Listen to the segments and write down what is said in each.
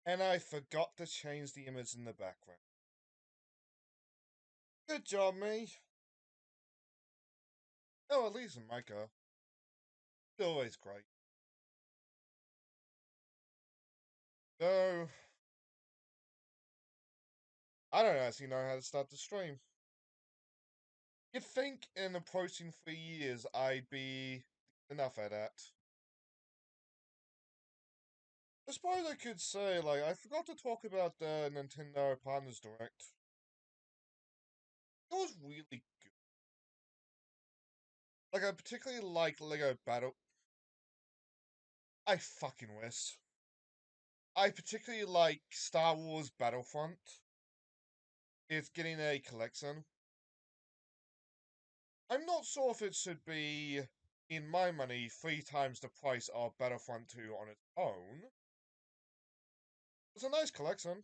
And I forgot to change the image in the background. Good job, me. Oh, at least Micah. Always great. So, I don't actually know how to start the stream. You'd think in approaching 3 years I'd be enough at that. I suppose I could say, like, I forgot to talk about the Nintendo Partners Direct. It was really good. Like, I particularly like Lego Battle. I fucking wish. I particularly like Star Wars Battlefront. It's getting a collection. I'm not sure if it should be, in my money, 3 times the price of Battlefront 2 on its own. It's a nice collection.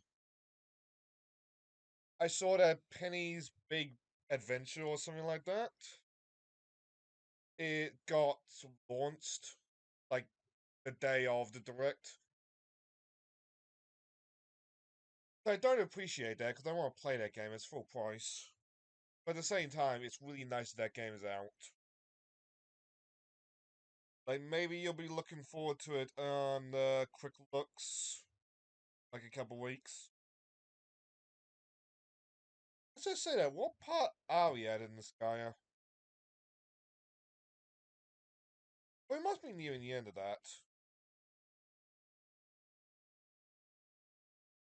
I saw that Penny's Big Adventure or something like that. It got launched like the day of the direct. I don't appreciate that because I want to play that game. It's full price. But at the same time, it's really nice that game is out. Like, maybe you'll be looking forward to it on Quick Looks, like a couple weeks. Let's just say that. What part are we at in this Gaia? We must be nearing the end of that.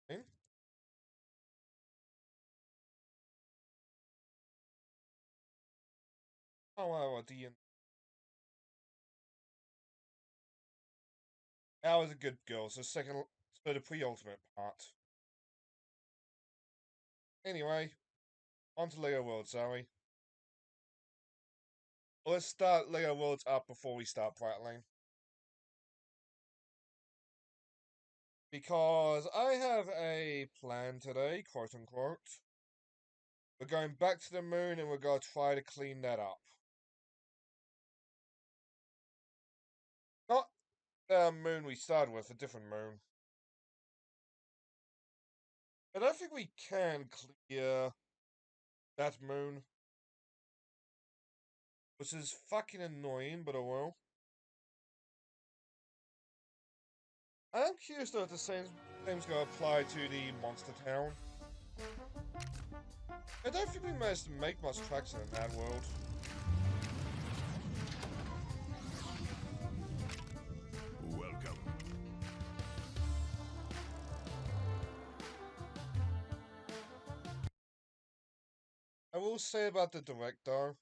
Eh? Oh, wow, the end. That was a good goal. So the pre-ultimate part. Anyway, on to Lego Worlds, shall we? Let's start Lego Worlds up before we start prattling. Because I have a plan today, quote unquote. We're going back to the moon and we're going to try to clean that up. Not the moon we started with, a different moon. I don't think we can clear that moon. Which is fucking annoying, but oh well. I'm curious though if the same thing's gonna apply to the Monster Town. I don't think we managed to make much traction in that world. Welcome. I will say about the direct though,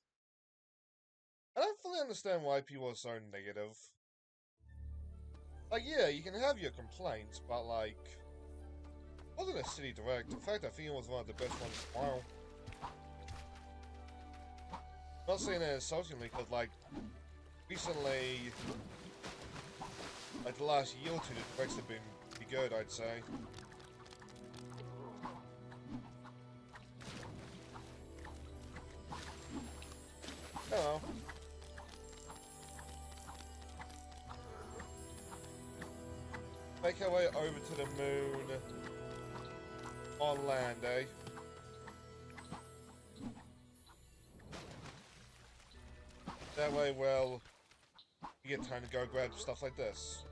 I don't fully understand why people are so negative. Like, yeah, you can have your complaints, but like, it wasn't a city direct. In fact, I think it was one of the best ones in a while. I'm not saying that insultingly, because like, recently, like the last year or two, the directs have been pretty good, I'd say. Hello. Make our way over to the moon on land, eh? That way, well, you get time to go grab stuff like this.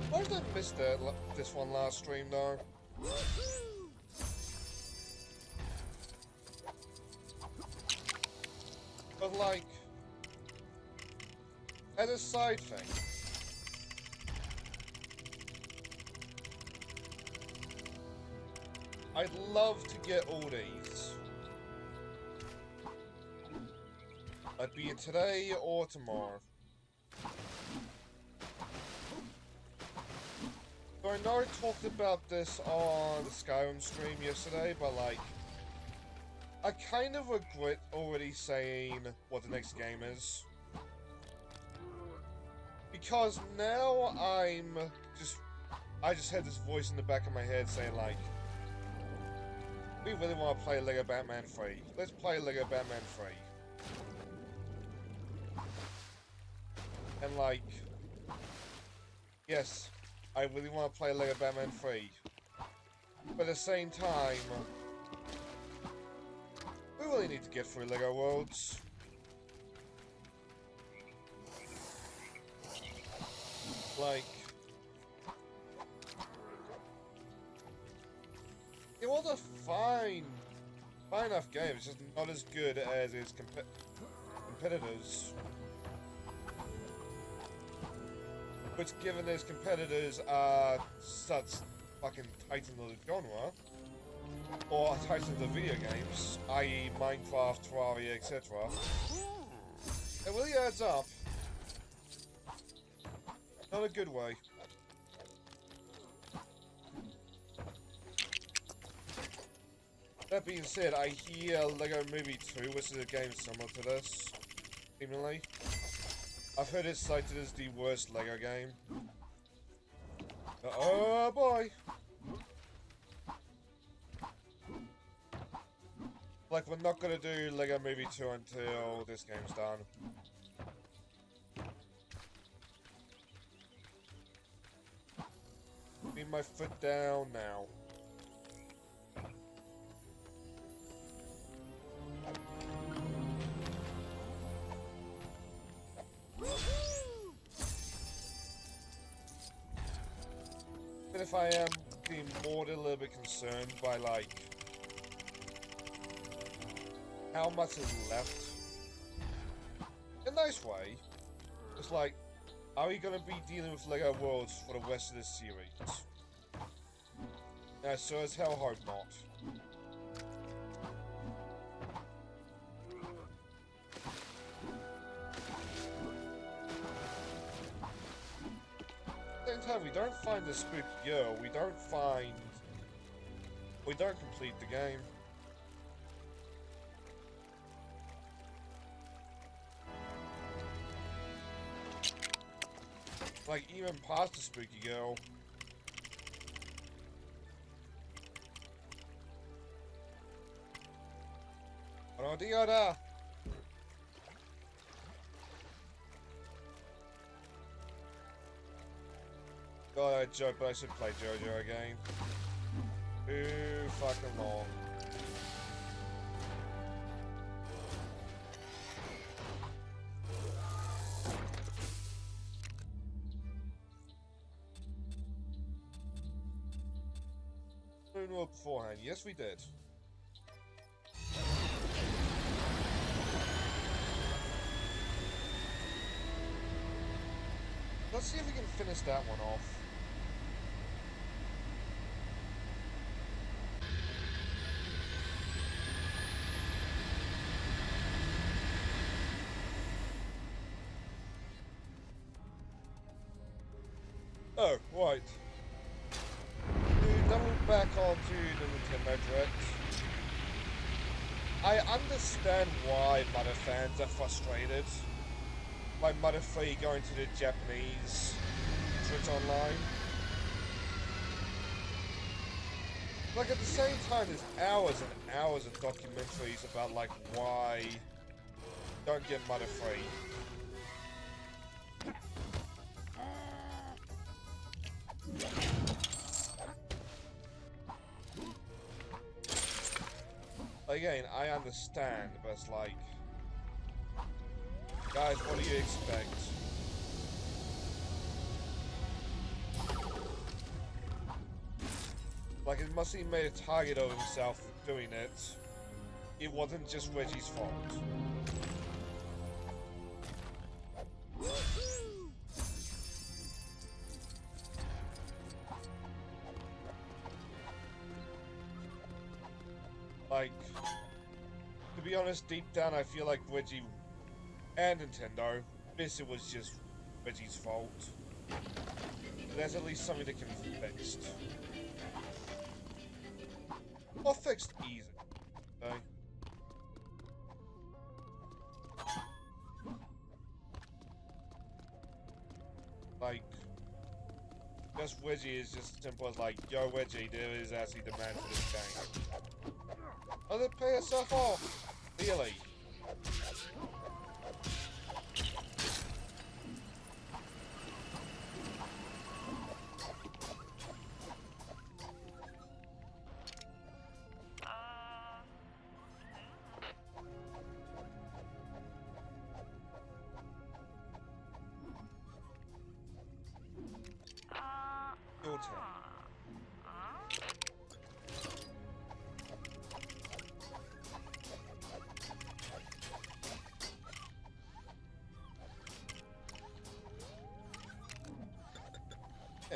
Why did I miss this one last stream, though? But like, as a side thing, I'd love to get all these. Like, be it today or tomorrow. So I know I talked about this on the Skyrim stream yesterday, but like, I kind of regret already saying what the next game is. Because now I just had this voice in the back of my head saying like, we really want to play Lego Batman 3. Let's play Lego Batman 3. And like, Yes, I really want to play Lego Batman 3. But at the same time, we really need to get through Lego Worlds. Like, it was a fine enough game. It's just not as good as its competitors. Which, given his competitors are such fucking titans of the genre, or titans of video games, i.e. Minecraft, Terraria, etc., it really adds up. Not a good way. That being said, I hear Lego Movie 2, which is a game similar to this, seemingly. I've heard it cited as the worst Lego game. Oh boy! Like, we're not gonna do Lego Movie 2 until this game's done. Putting my foot down now. But if I am being more than a little bit concerned by, like, how much is left. In a nice way. It's like, are we gonna be dealing with Lego Worlds for the rest of this series? So as hell hope not. At the same time, we don't find the spooky girl, we don't complete the game. Like, even past the spooky girl. Oh, Dioda! God, I joke, but I should play JoJo again. Too fucking long. Beforehand. Yes, we did. Let's see if we can finish that one off. Oh, right. Double back onto the Nintendo Direct. I understand why Mother fans are frustrated by Mother 3 going to the Japanese Switch Online. Like, at the same time, there's hours and hours of documentaries about, like, why don't get Mother 3. Again, I understand, but it's like, guys, what do you expect? Like, it must have made a target of himself for doing it. It wasn't just Reggie's fault. Like, to be honest, deep down I feel like Reggie and Nintendo, this it was just Reggie's fault. There's at least something that can be fixed. Or fixed easy. Okay? Like, just Reggie is just simple as like, yo Reggie, there is actually demand for this game. Oh, they pay yourself off! Really?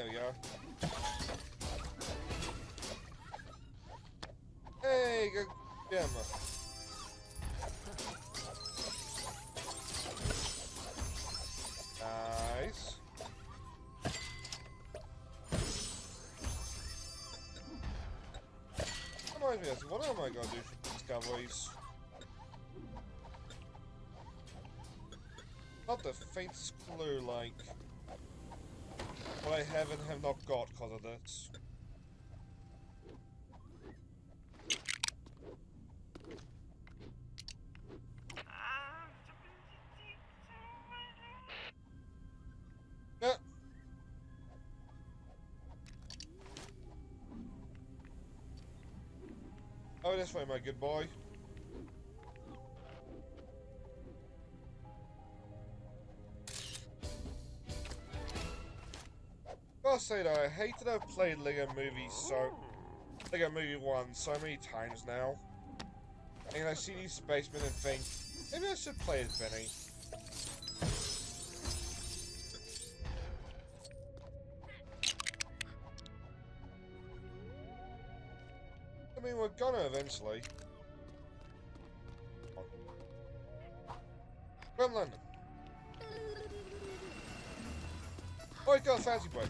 There we go. Hey, good gem. Nice. Reminds me of what am I gonna do for discoveries? Not the faintest clue, like what I have and have not got because of this. Yeah. Oh, this way, my good boy. Gotta say though, I hate that I've played Lego Movie 1 so many times now. And I see these spacemen and think, maybe I should play as Benny. I mean, we're gonna eventually. Gremlin! Oh, he's got a fancy break.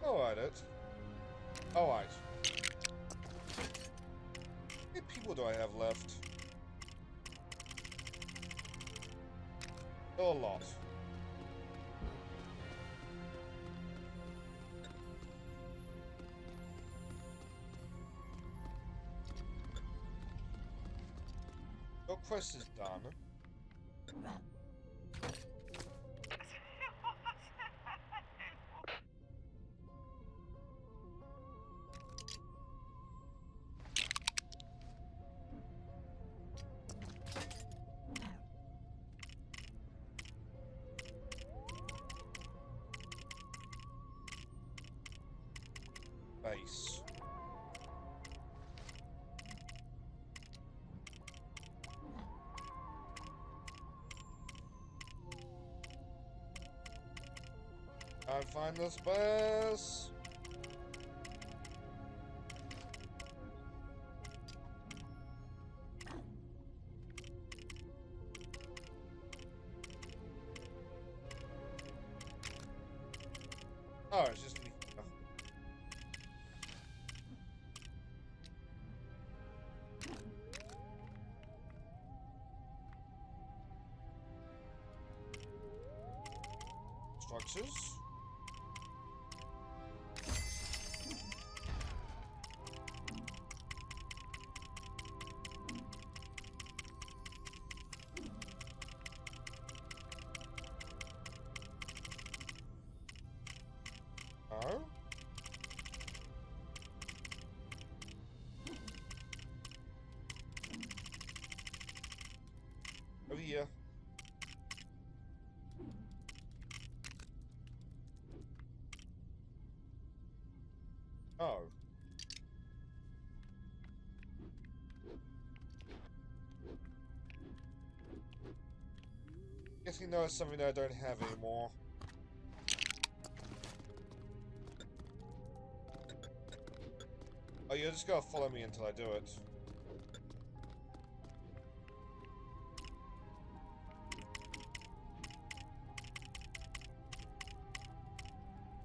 Alright, it. Alright. How many people do I have left? Still a lot. Your quest is done. Base. Can't find the space. Oh, it's just me. Structures. Oh. Over here. Oh. Guess you know it's something that I don't have anymore. Oh, you just gotta follow me until I do it.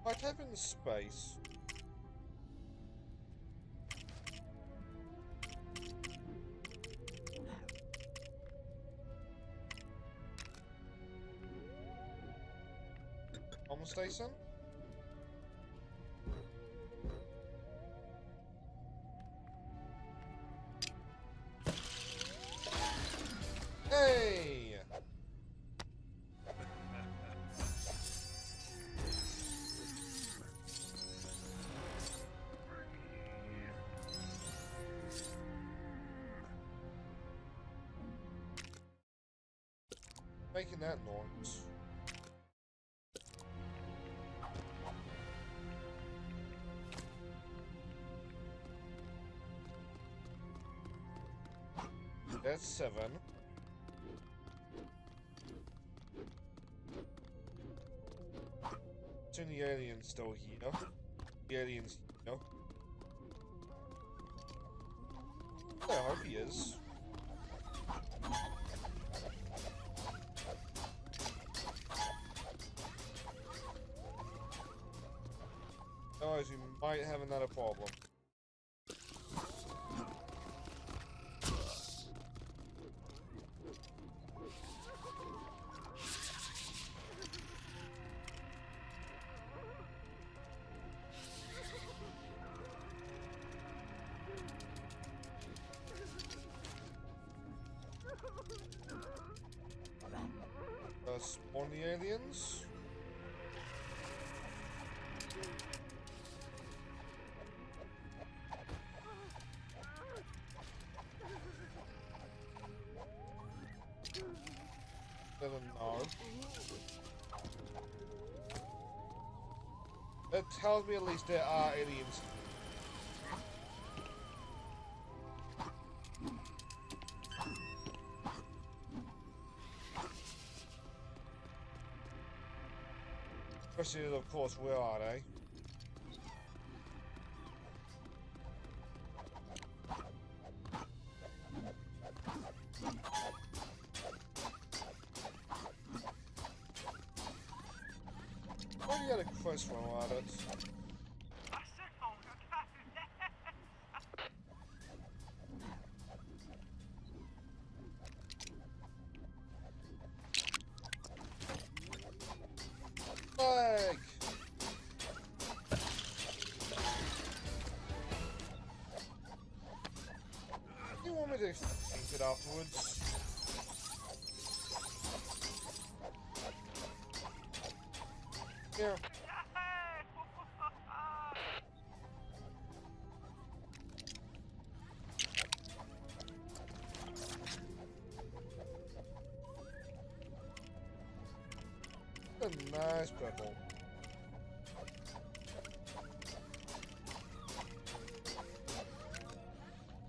If I type in space. Almost station? Hey! Making that noise. That's 7. Soon the alien's still here. The alien's here. I hope he is. Otherwise, we might have another problem. Spawn the aliens. Doesn't know. That tells me at least there are aliens. Question is, of course, where are they? Already had a quest while at it. Leg! You want me to think it afterwards? Yeah. A nice purple.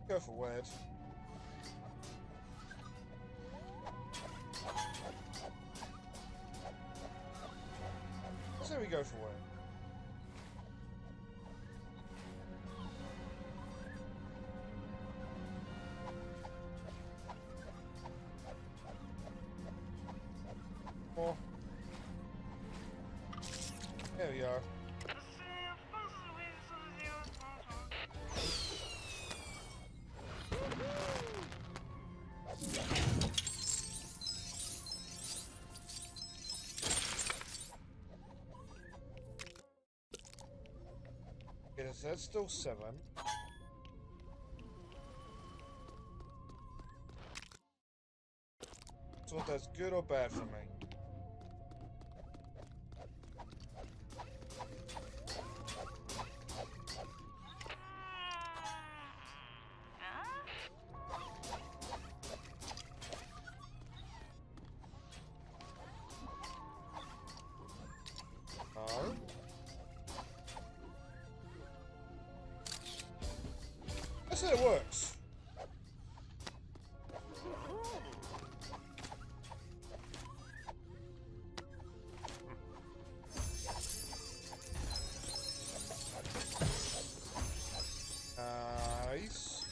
Go for word. So we go for word. More. There we are. Okay, so that's still 7. So that's good or bad for me? No. I said it works. Nice.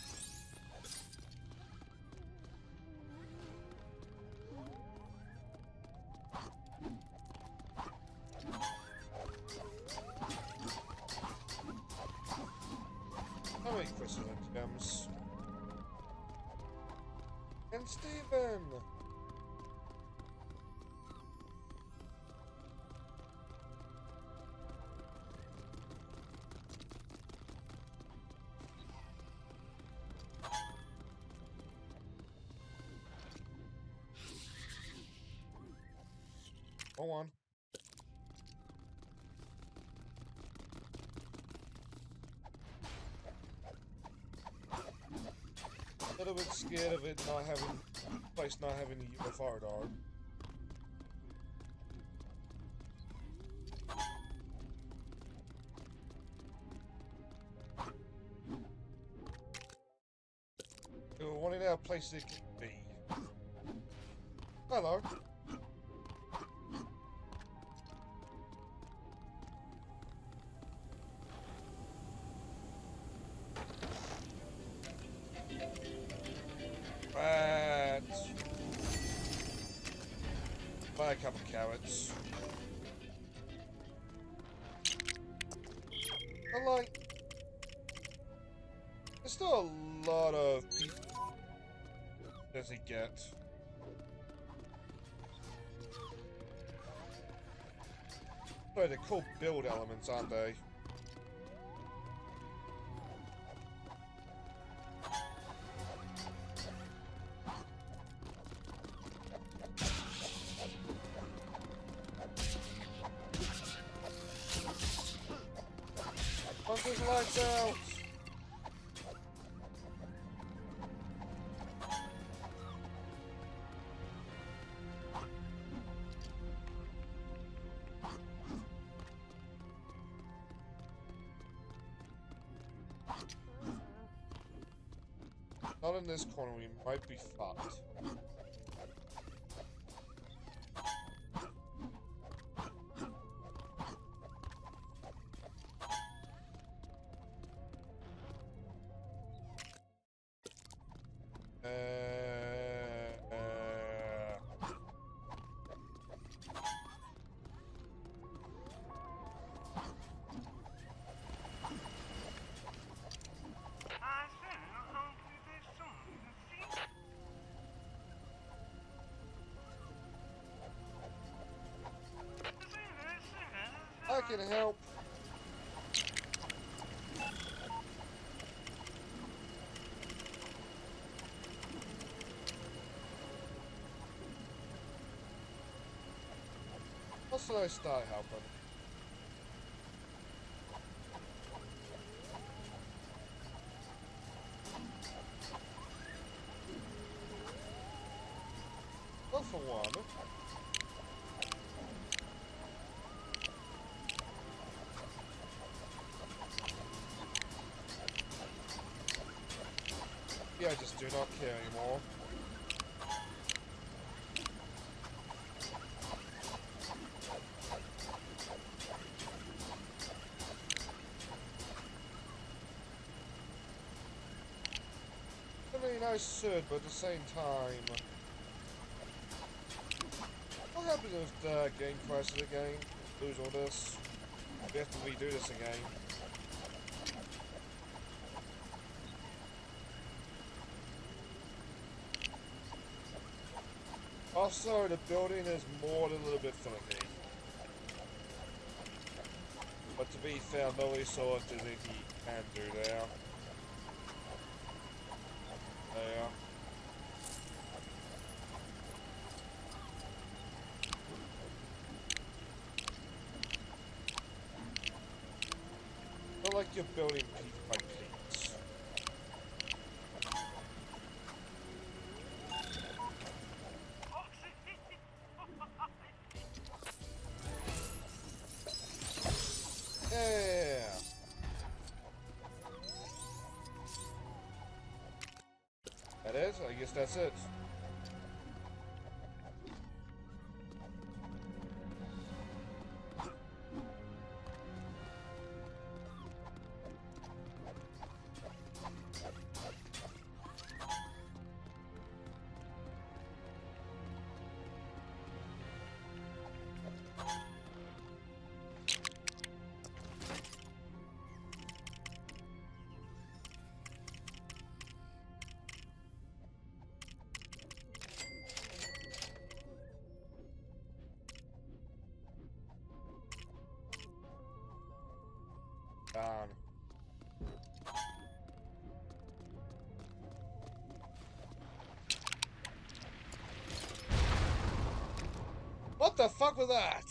How many crystals and gems? And Steven! Go on. A little bit scared of it not having, place not having the UFO dog. We were wanting our places it could be. Hello. Rats. Buy a couple carrots. But like, there's still a lot of people that he get. Oh, they're cool build elements, aren't they? Bunker's lights out! Not in this corner, we might be fucked. I can help. How should I start helping? Well, for one. Yeah, I just do not care anymore. I mean, I should, but at the same time... What happens if the game crashes again? Lose all this? We have to redo this again. Also, the building is more than a little bit finicky. But to be fair, nobody saw if there's anything you can do there. There. Not like you're building piece by piece. Yeah. That is? I guess that's it. Darn. What the fuck was that?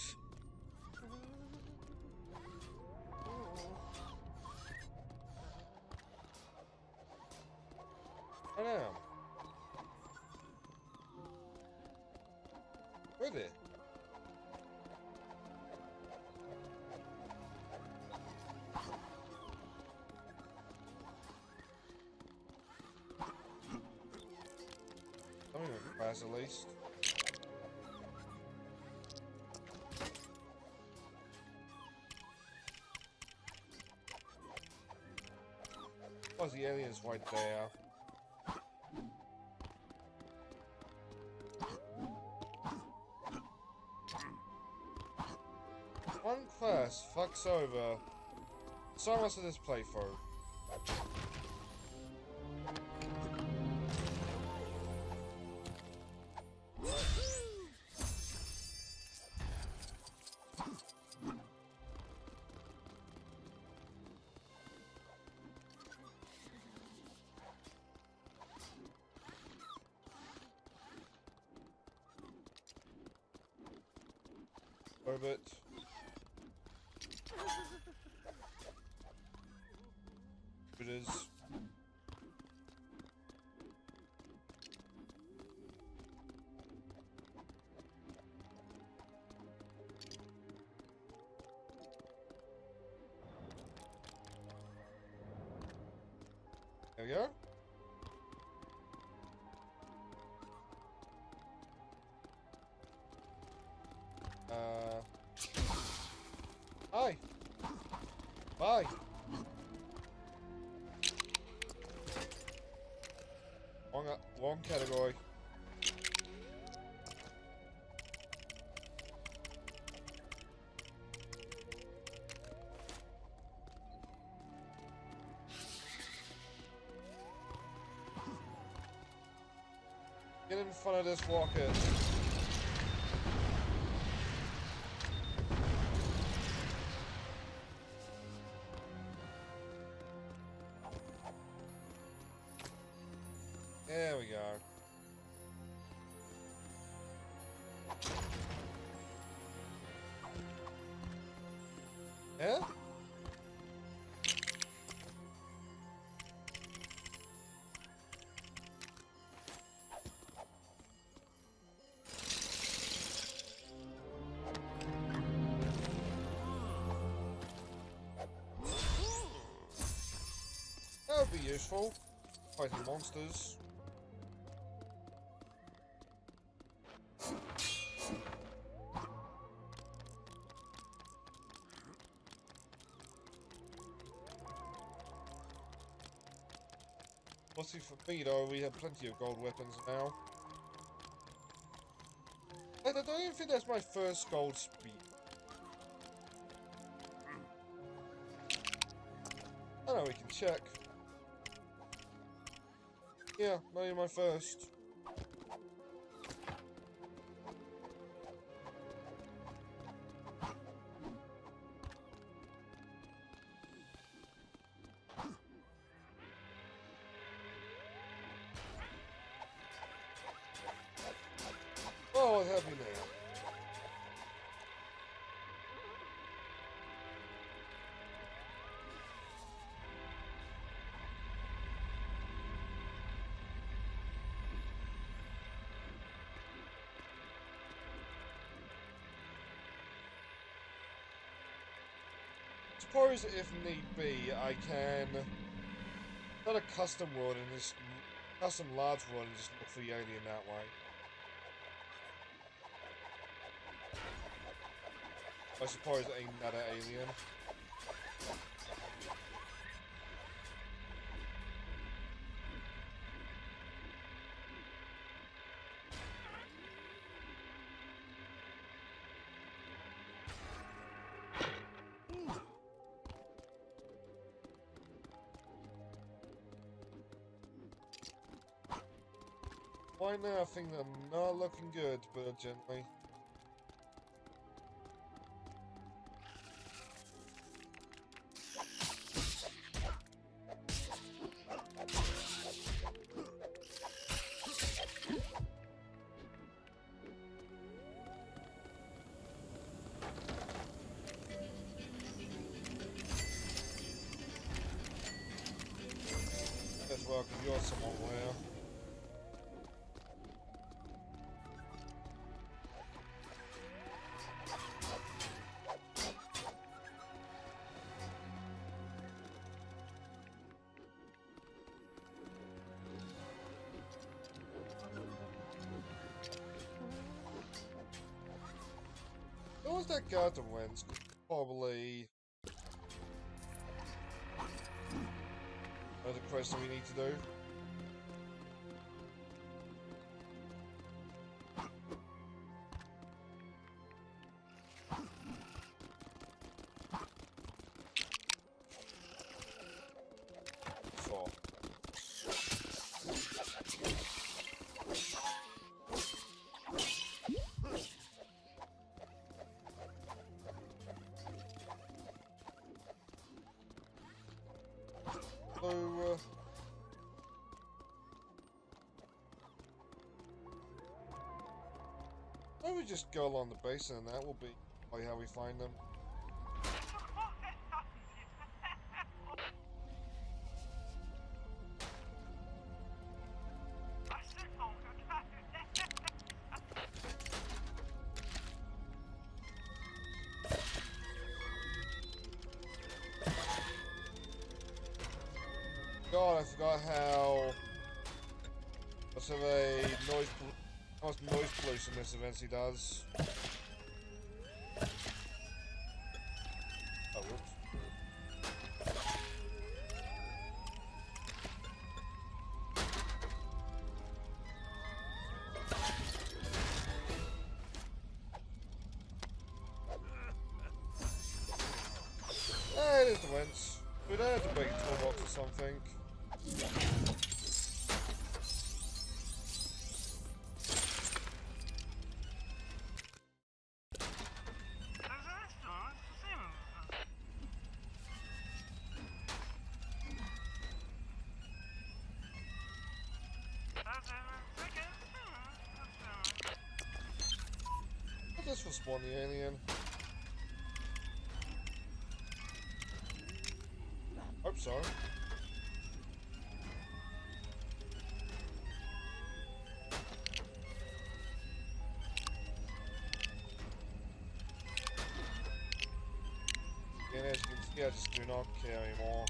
I know. Where are they? a class at least. Oh, the alien's right there. One class fucks over so much of this playthrough. Robot. It is. There we go. Hi. Bye. Wrong category. Get in front of this rocket. There we go. Yeah? That would be useful. Fighting monsters. Well, see, for me though, we have plenty of gold weapons now. And I don't even think that's my first gold speed. I know we can check. Yeah, not even my first. Oh, what happened there? Suppose if need be, I can not a custom world and just custom large world and just look for the alien that way. I suppose another alien. Right now, I think I'm not looking good, but gently. As well, because you're somewhere. Where's that guard that wins? Probably... another question we need to do. Sure. So, why don't we just go along the basin and that will be probably how we find them. God, I forgot how much of a how much noise pollution this eventually does. Oh, whoops. It is the winch. We don't have to break a toolbox or something. I'll just respawn the alien. Hope so. And as you can see, I just do not care anymore.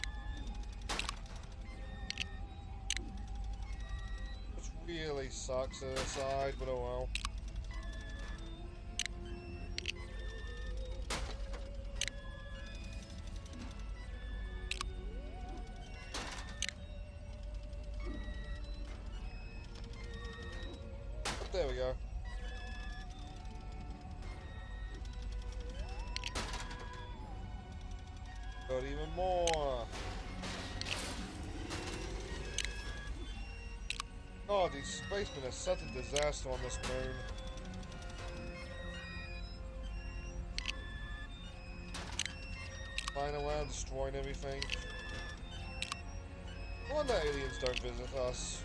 Which really sucks at the side, but oh well. There we go. Got even more. God, these spacemen are such a disaster on this moon. Flying around, destroying everything. I wonder aliens don't visit us.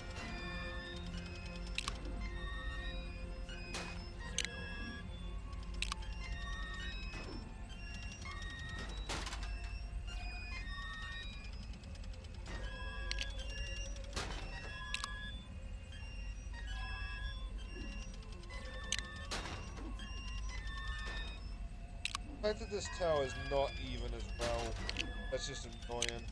The fact that this tower is not even as well, that's just annoying.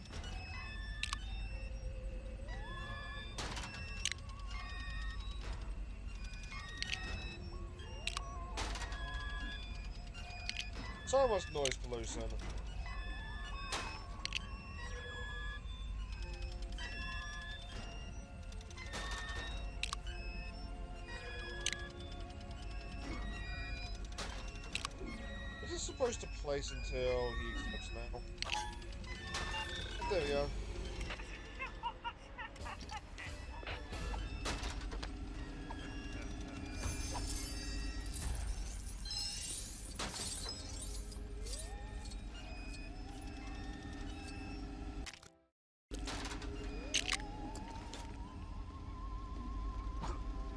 So much noise pollution. Is this supposed to place until he accepts now? There we go.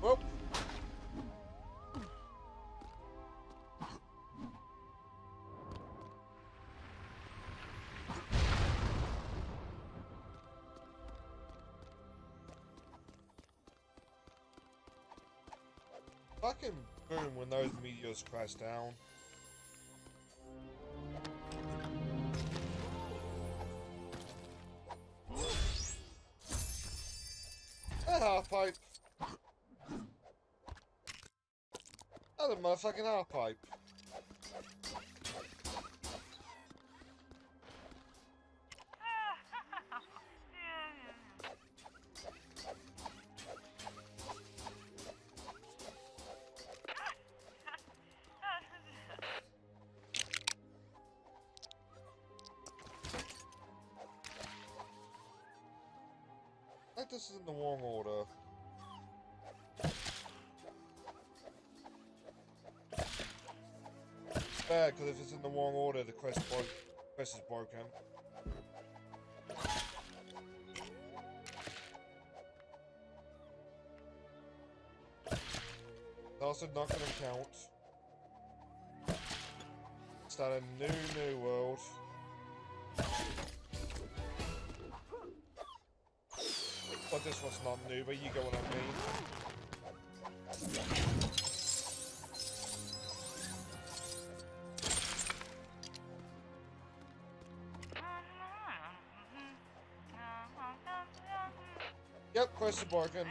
Well. Fucking boom when those meteors crash down. That half pipe. Another motherfucking half pipe. I think this is in the wrong order. It's bad, because if it's in the wrong order, the quest is broken. It's also not going to count. Start a new world. But this one's not new, but you get what I mean. Yep, quest is broken.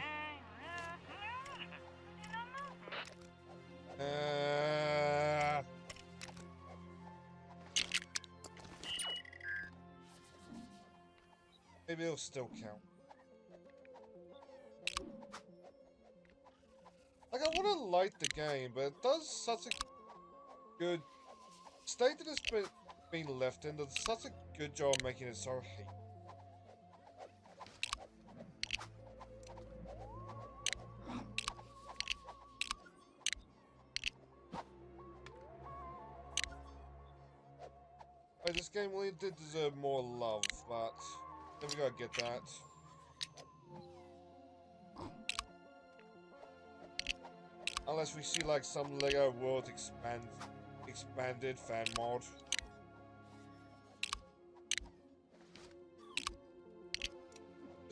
Maybe it'll still count. Like, I want to like the game, but it does such a good state that it's been left in. Does such a good job making it so hate. Like, this game really did deserve more love, but then we gotta get that. Unless we see like some Lego World expanded fan mod.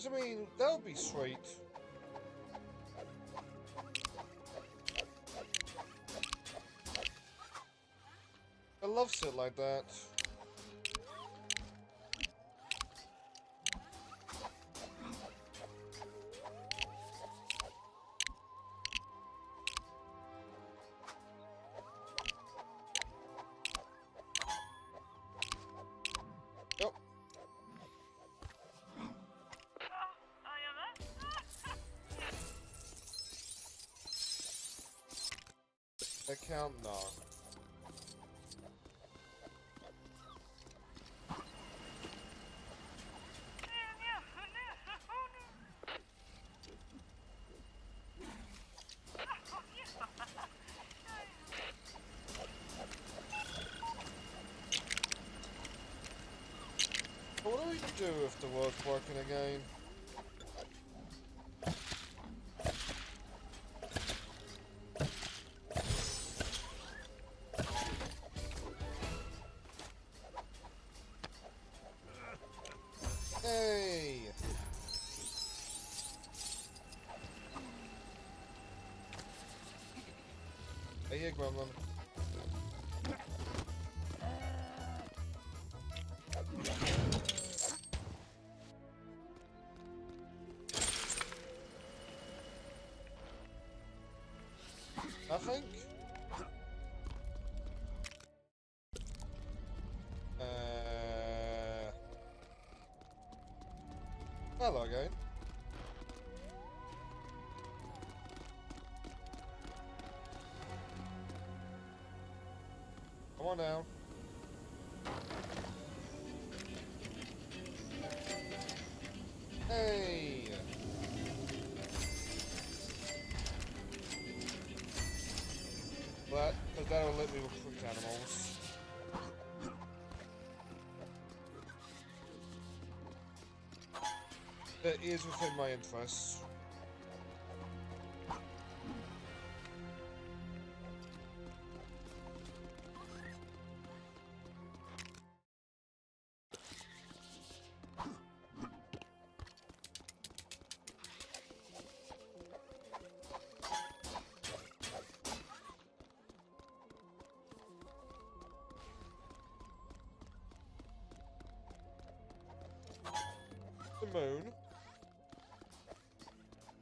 I mean, that would be sweet. I love shit like that. Yep. Account no. What do we do if the world's broken again? Hey! Hey here, Gremlin. Nothing? Hello again. Come on now. Hey! But, because that'll let me recruit animals. That is within my interests. The moon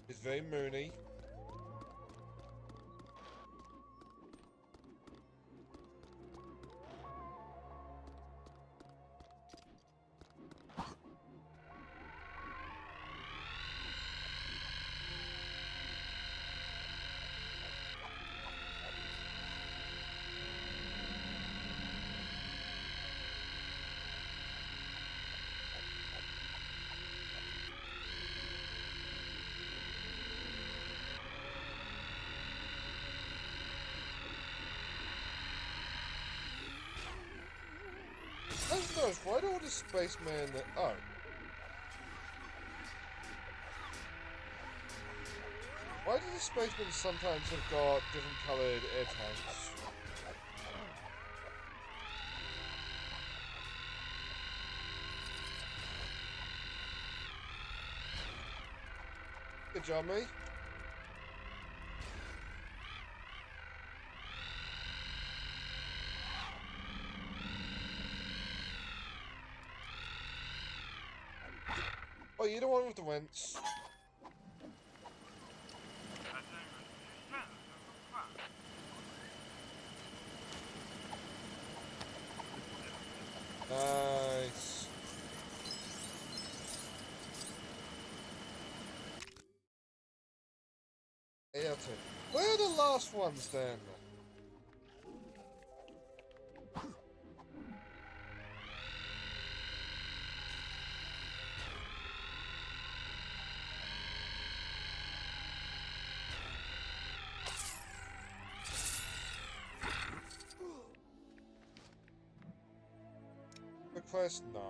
is very moony. noticed, why do all the spacemen... Oh. Why do the spacemen sometimes have got different coloured air tanks? Good job, mate. Oh, you're the one with the winch. Nice. Airtime. Where are the last ones then? Request? No.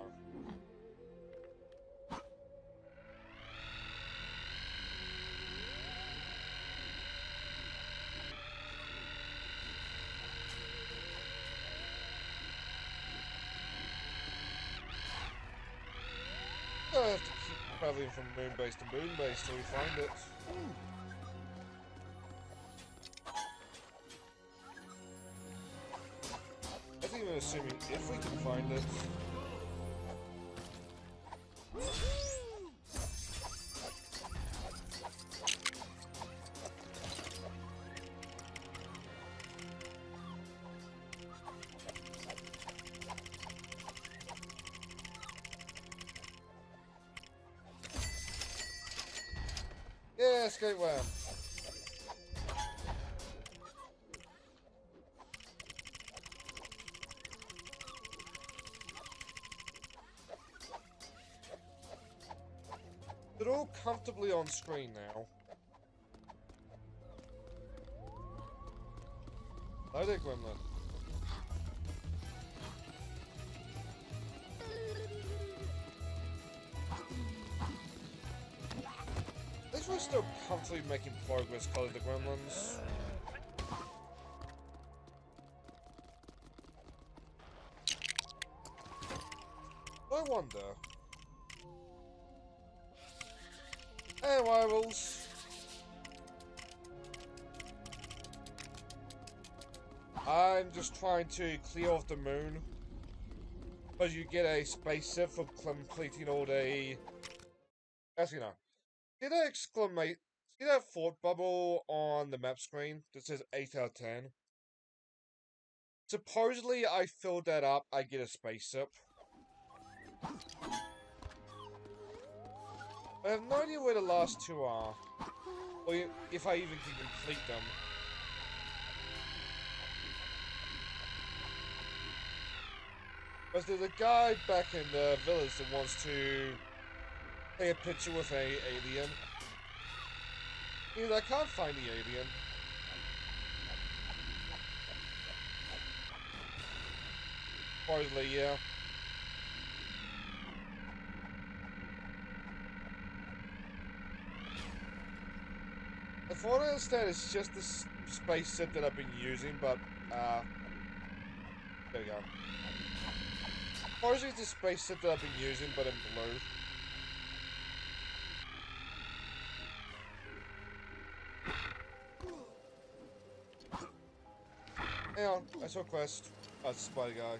I have to keep traveling from moon base to moon base till we find it. That's even assuming if we can find it. Yeah, escape well. They're all comfortably on screen now. Hello there, Gremlin. At least we're still comfortably making progress, Color the Gremlins. I wonder. Hey, rivals. I'm just trying to clear off the moon. Because you get a space ship for completing all the... Actually, no. See that exclamation... See that thought bubble on the map screen that says 8 out of 10? Supposedly, I filled that up, I get a spaceship. I have no idea where the last two are. Or if I even can complete them. Because there's a guy back in the village that wants to take a picture with a alien. I can't find the alien. Supposedly, yeah. If I understand, it's just the space ship that I've been using, but, there we go. Supposedly it's the space ship that I've been using, but in blue. Hang on, I saw a quest. Oh, it's a spider guy.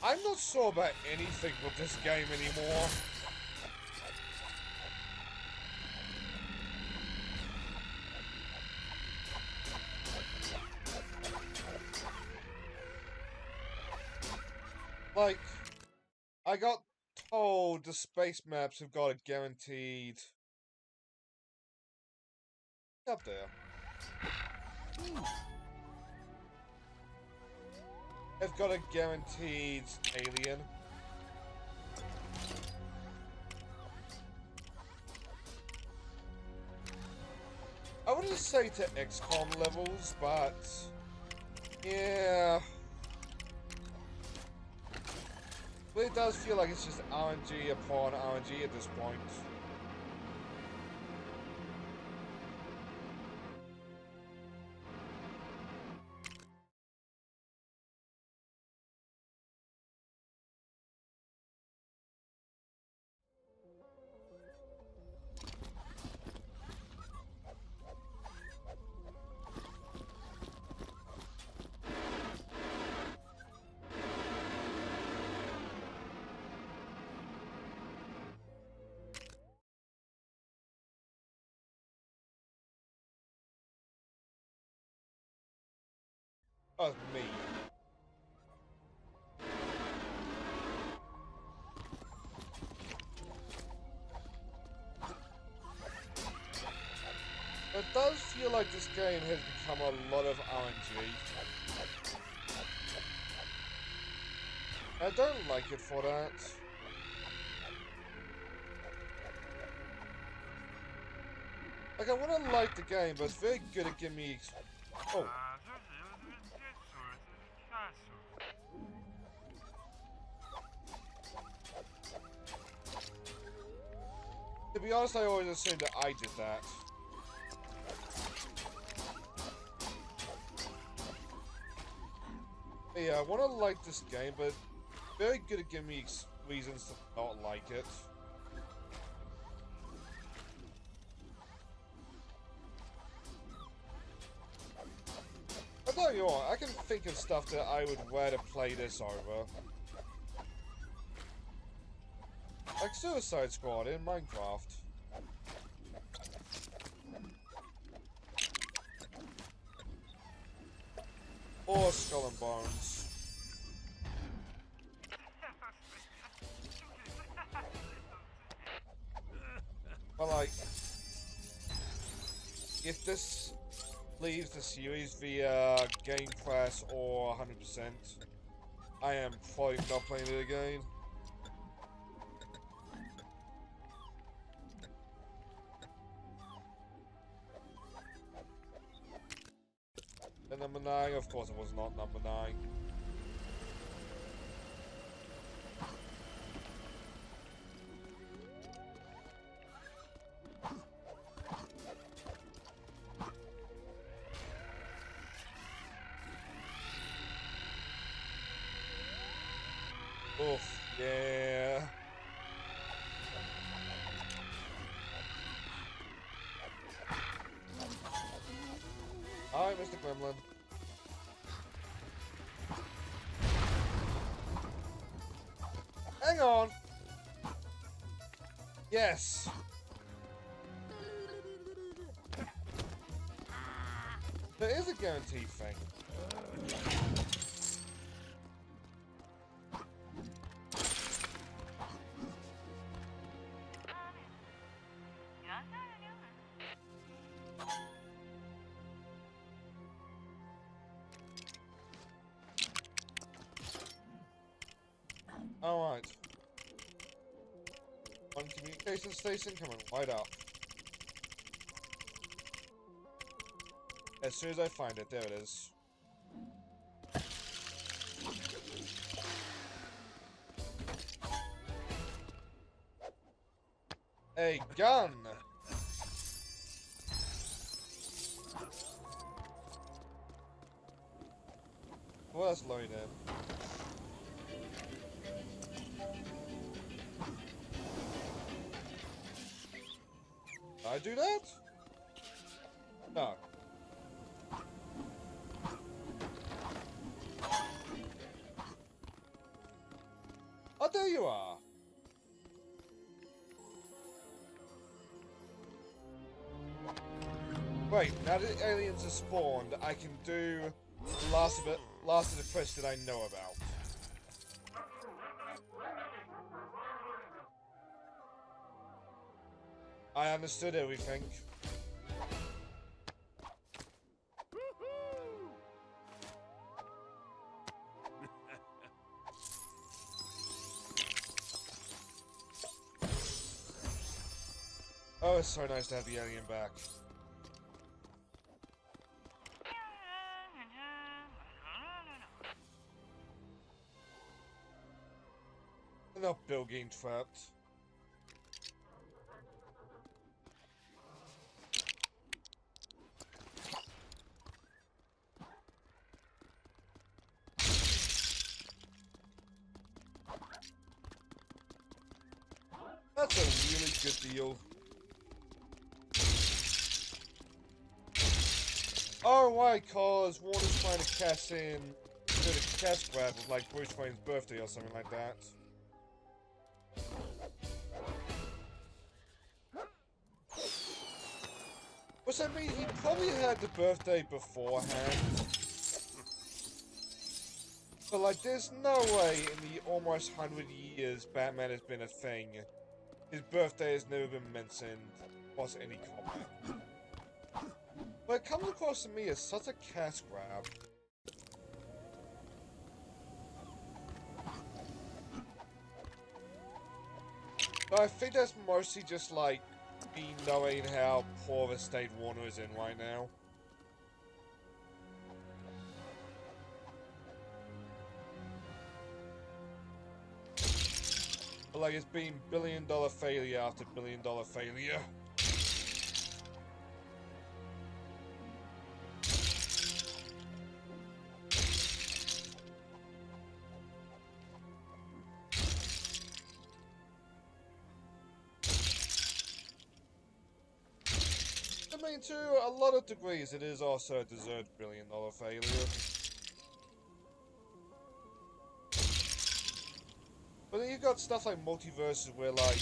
I'm not sure about anything with this game anymore. Like, I got told the space maps have got a guaranteed... Up there. They've got a guaranteed alien. I wouldn't say to XCOM levels, but... Yeah... But it does feel like it's just RNG upon RNG at this point. Oh, me. It does feel like this game has become a lot of RNG. I don't like it for that. Like, I want to like the game, but it's very good at giving me... Oh. To be honest, I always assumed that I did that. But yeah, I want to like this game, but very good at giving me reasons to not like it. I'll tell you what, I can think of stuff that I would rather play this over. Like Suicide Squad in Minecraft. Or Skull and Bones. But like, if this leaves the series via Game Pass or 100%, I am probably not playing it again. And number 9, of course it was not number 9. Oof, yeah. Hi, Mr. Gremlin. Hang on. Yes. There is a guarantee thing. Alright. One communication station coming right up. As soon as I find it, there it is. A gun! Well, that's loaded in. Did I do that? No. Oh, there you are. Wait, now that the aliens are spawned, I can do the last of the quest that I know about. I understood everything. Oh, it's so nice to have the alien back. Enough Bill getting trapped. That's a really good deal. Oh, right, cause Warner's trying to cash in the cash grab of like Bruce Wayne's birthday or something like that. Which I mean, he probably had the birthday beforehand. But like, there's no way in the almost 100 years Batman has been a thing, his birthday has never been mentioned across any comic. But it comes across to me as such a cash grab. But I think that's mostly just like me knowing how poor of a state Warner is in right now. But like, it's been billion-dollar failure after billion-dollar failure. I mean, to a lot of degrees, it is also a deserved billion-dollar failure. But then you've got stuff like Multiverses where, like,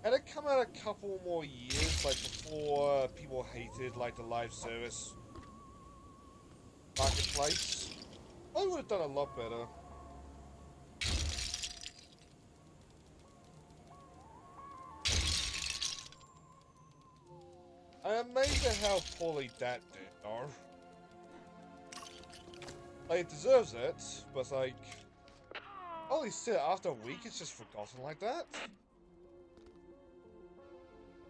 had it come out a couple more years, like, before people hated, like, the live service marketplace, I would have done a lot better. I'm amazed at how poorly that did, though. Like, it deserves it, but, like, holy shit, after a week it's just forgotten like that?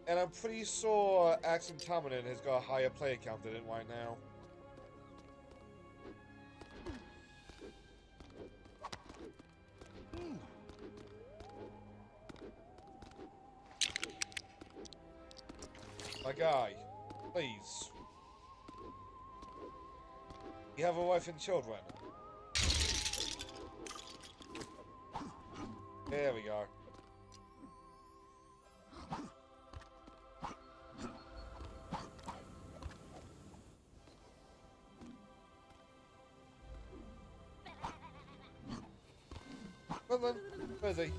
And I'm pretty sure Axel Tamanen has got a higher player count than it right now. My guy, please. You have a wife and children. There we go. Well then, where is he?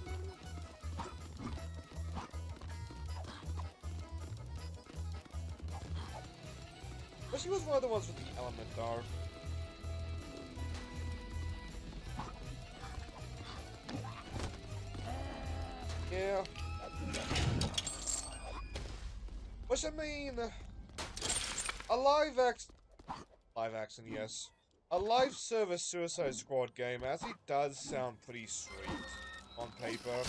But she was one of the ones with the Elementar. Yeah. Which I mean, a live action, yes. A live service Suicide Squad game actually does sound pretty sweet on paper.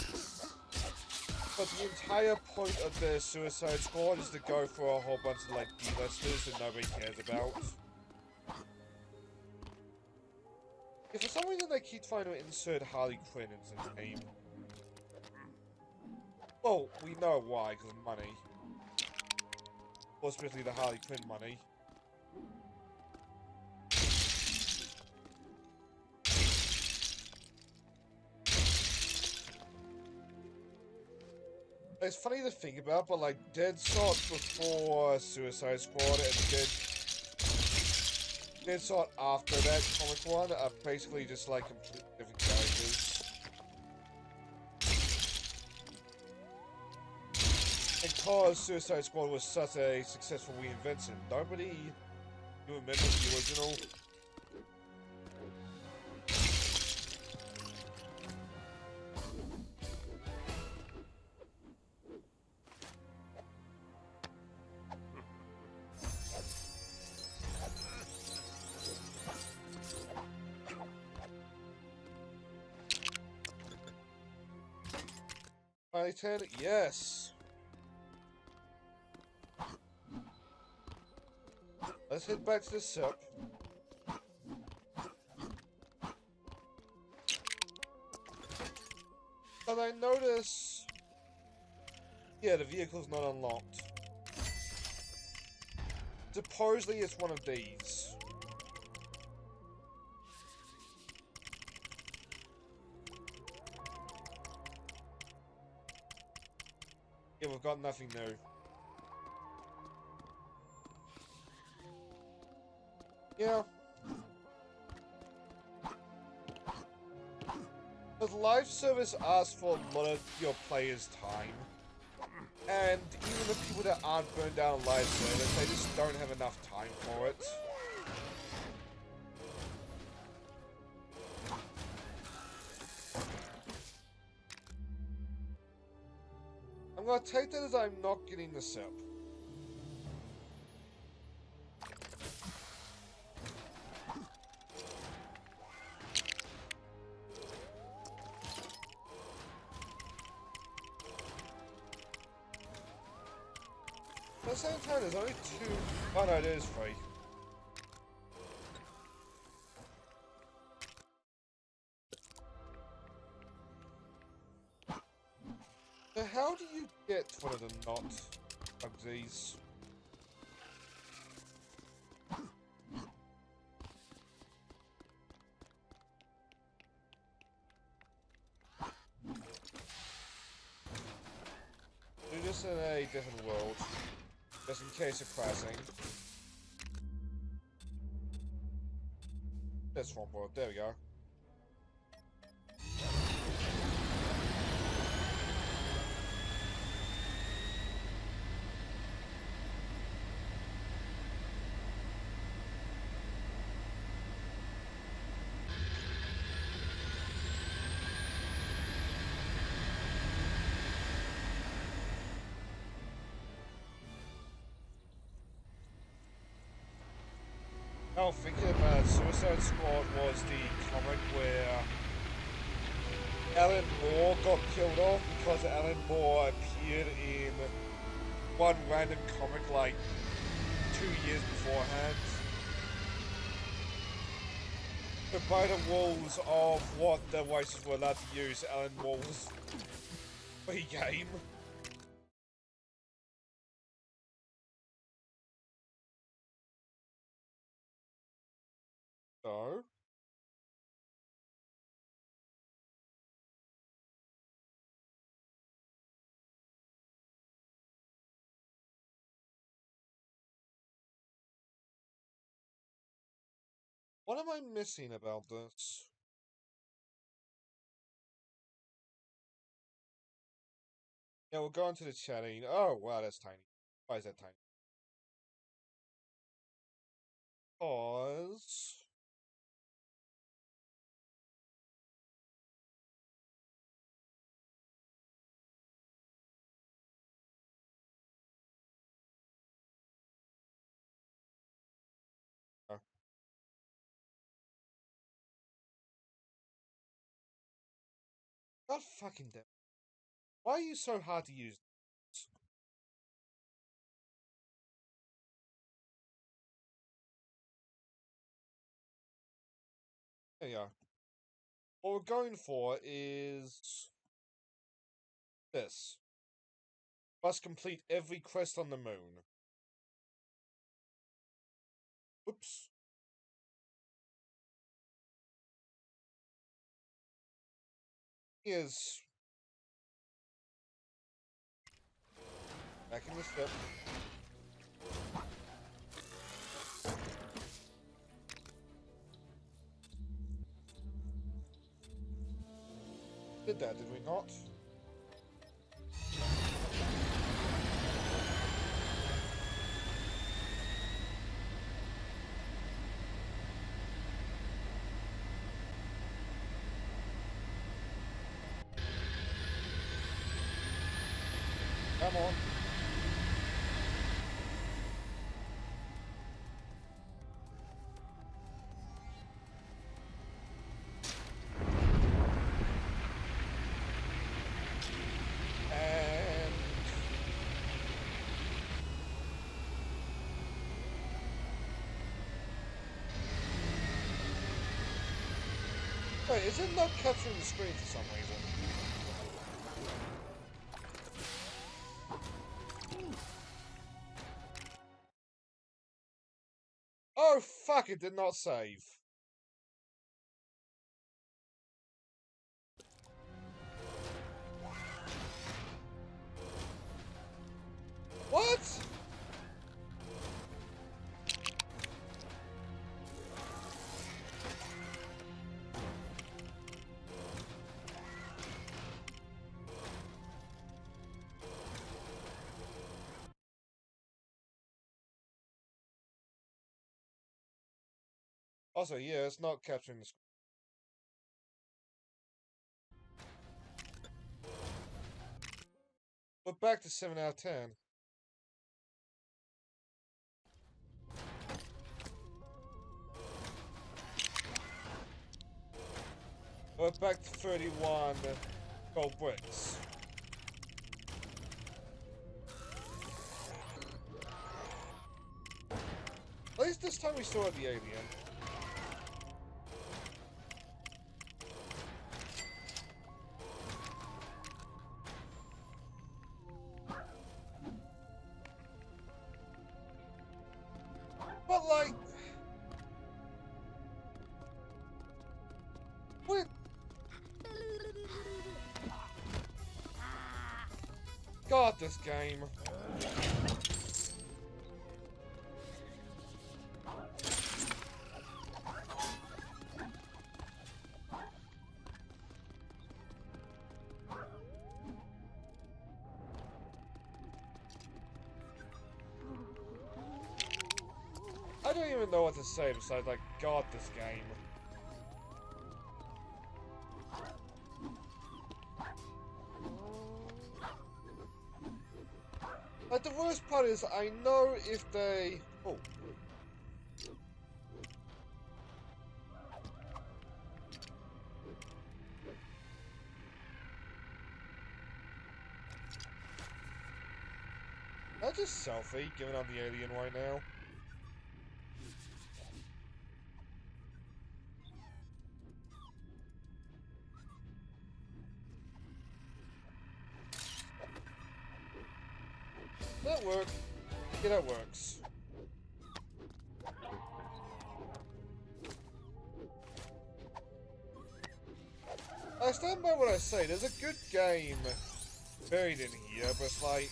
But the entire point of the Suicide Squad is to go for a whole bunch of like D-listers that nobody cares about. If for some reason they keep trying to insert Harley Quinn into the game. Well, we know why, because money. Or especially the Harley Quinn money. It's funny to think about, but like Deadshot before Suicide Squad and Deadshot after that comic one are basically just like completely different characters. And because Suicide Squad was such a successful reinvention, nobody remembers the original. Finally 10? Yes! Let's head back to the SIP. But I notice... Yeah, the vehicle's not unlocked. Supposedly it's one of these. Yeah, we've got nothing new. Yeah. But live service asks for a lot of your players' time. And even the people that aren't burned down on live service, they just don't have enough time for it. I'm gonna take that as I'm not getting the sip. At the same time, there's only two... Oh no, it is free. So how do you get one of the not Bugsies? Do this in a different world. Just in case of crashing. This one world, there we go. Oh, thinking about it, Suicide Squad was the comic where Alan Moore got killed off because Alan Moore appeared in one random comic like 2 years beforehand. But by the rules of what the voices were allowed to use, Alan Moore was free game. So... what am I missing about this? Yeah, we'll go into the chatting. Oh, wow, that's tiny. Why is that tiny? Pause. Oh. God fucking damn. Why are you so hard to use? There you go. What we're going for is this. Must complete every quest on the moon. Oops. Is back in the ship. Did that, did we not? Come on. And... wait, is it not capturing the screen for some reason? fuck, it did not save. What? Also, yeah, it's not capturing the screen. But back to 7 out of 10. We're back to 31 gold bricks. At least this time we still had the alien. But like... What? God, this game. I don't even know what to say besides, like, God, this game. Like, the worst part is, I know if they... Oh. I just selfie, giving up the alien right now. That work? Yeah, that works. I stand by what I say. There's a good game buried in here, but it's like...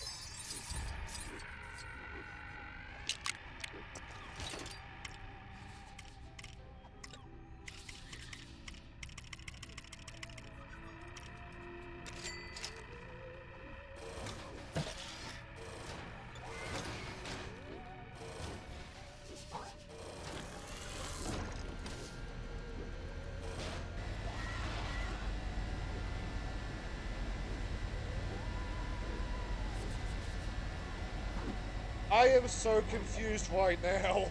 I am so confused right now.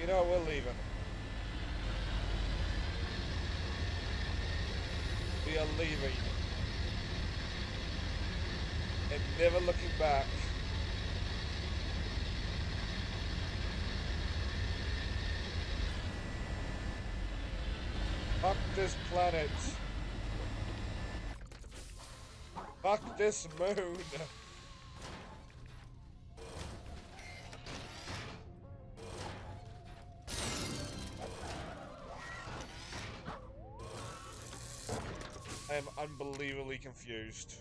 You know, we're leaving. We are leaving. And never looking back. Fuck this planet. Fuck this moon. I am unbelievably confused.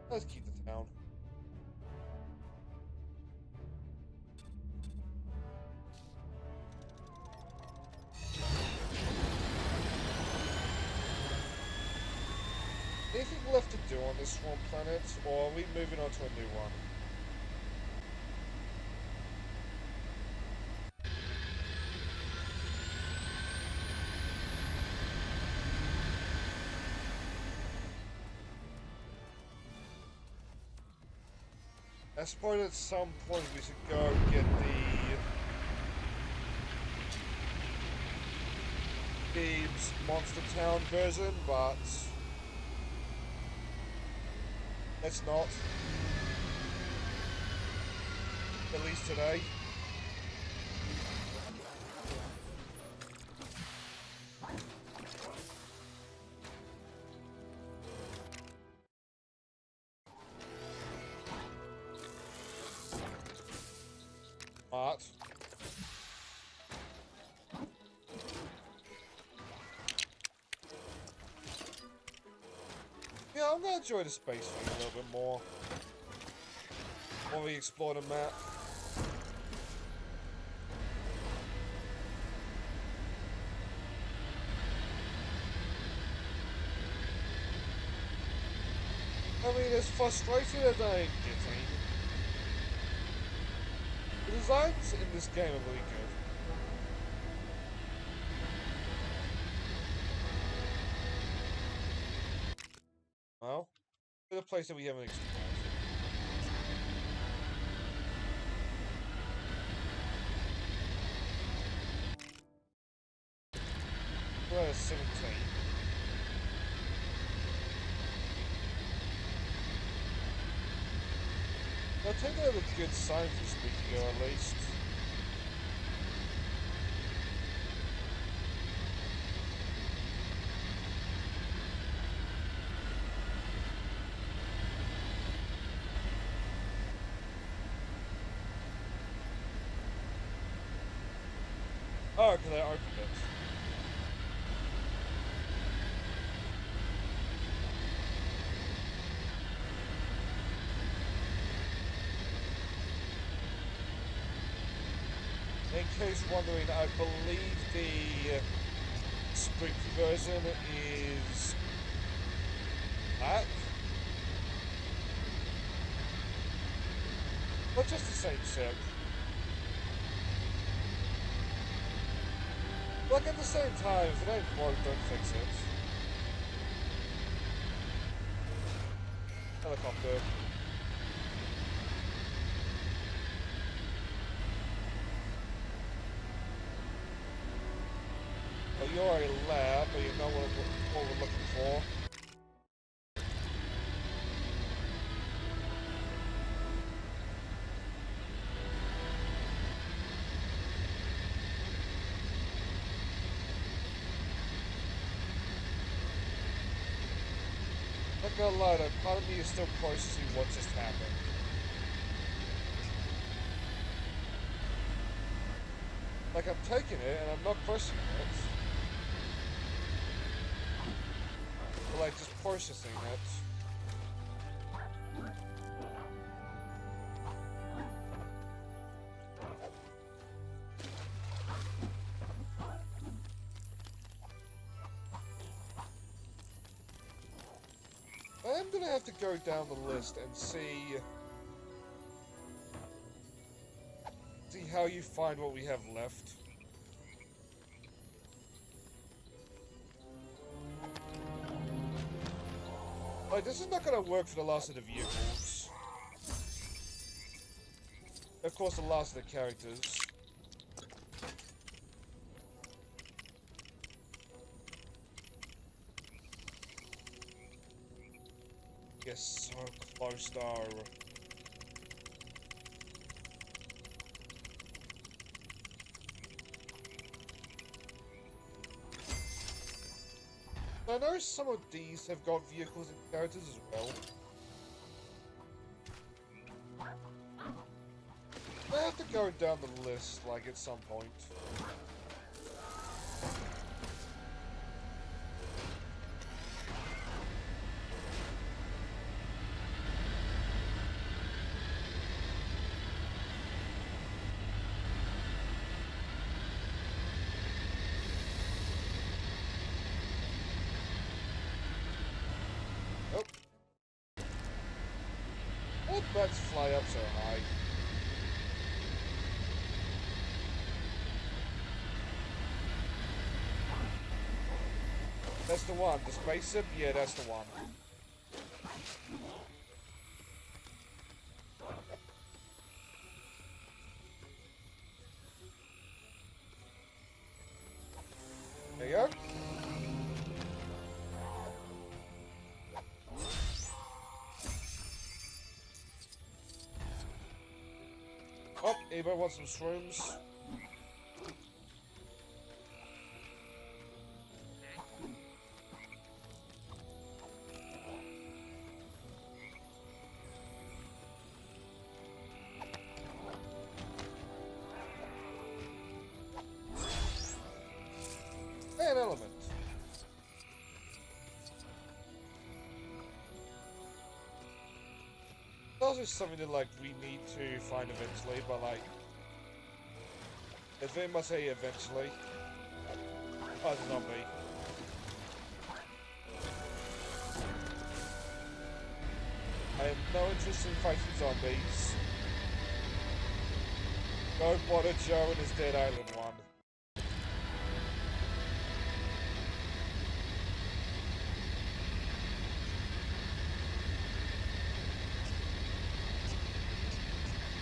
Let's keep the town. Anything left to do on this swamp planet, or are we moving on to a new one? I suppose at some point we should go get Gabe's Monster Town version, but let's not. At least today. But yeah, I'm gonna enjoy the space thing a little bit more. While we explore the map. I mean, as frustrating as I am getting, the designs in this game are really good. Well, to a place that we haven't explored. We're at 17. I think that was a good sign for speaking, or at least. Oh, because I opened it. In case wondering, I believe the spring version is black. But just the same ship. Like at the same time, if it ain't broke, don't fix it. Helicopter. Well, you're already lab, but you know what we're looking for. Not gonna lie, though, part of me is still processing what just happened. Like, I'm taking it, and I'm not questioning it. But, like, just processing it. I am gonna have to go down the list and see how you find what we have left. Like, this is not gonna work for the last of the vehicles. Of course, the last of the characters. Yes, so close though. I know some of these have got vehicles and characters as well. I have to go down the list, like, at some point. What bats fly up so high? That's the one. The spaceship? Yeah, that's the one. There you go. Oh, anybody want some shrooms? An element. Those are something that, like, we need to find eventually, but, like, it's very much say eventually. Oh, it's a zombie. I have no interest in fighting zombies. Go bother Joe and his Dead Island one.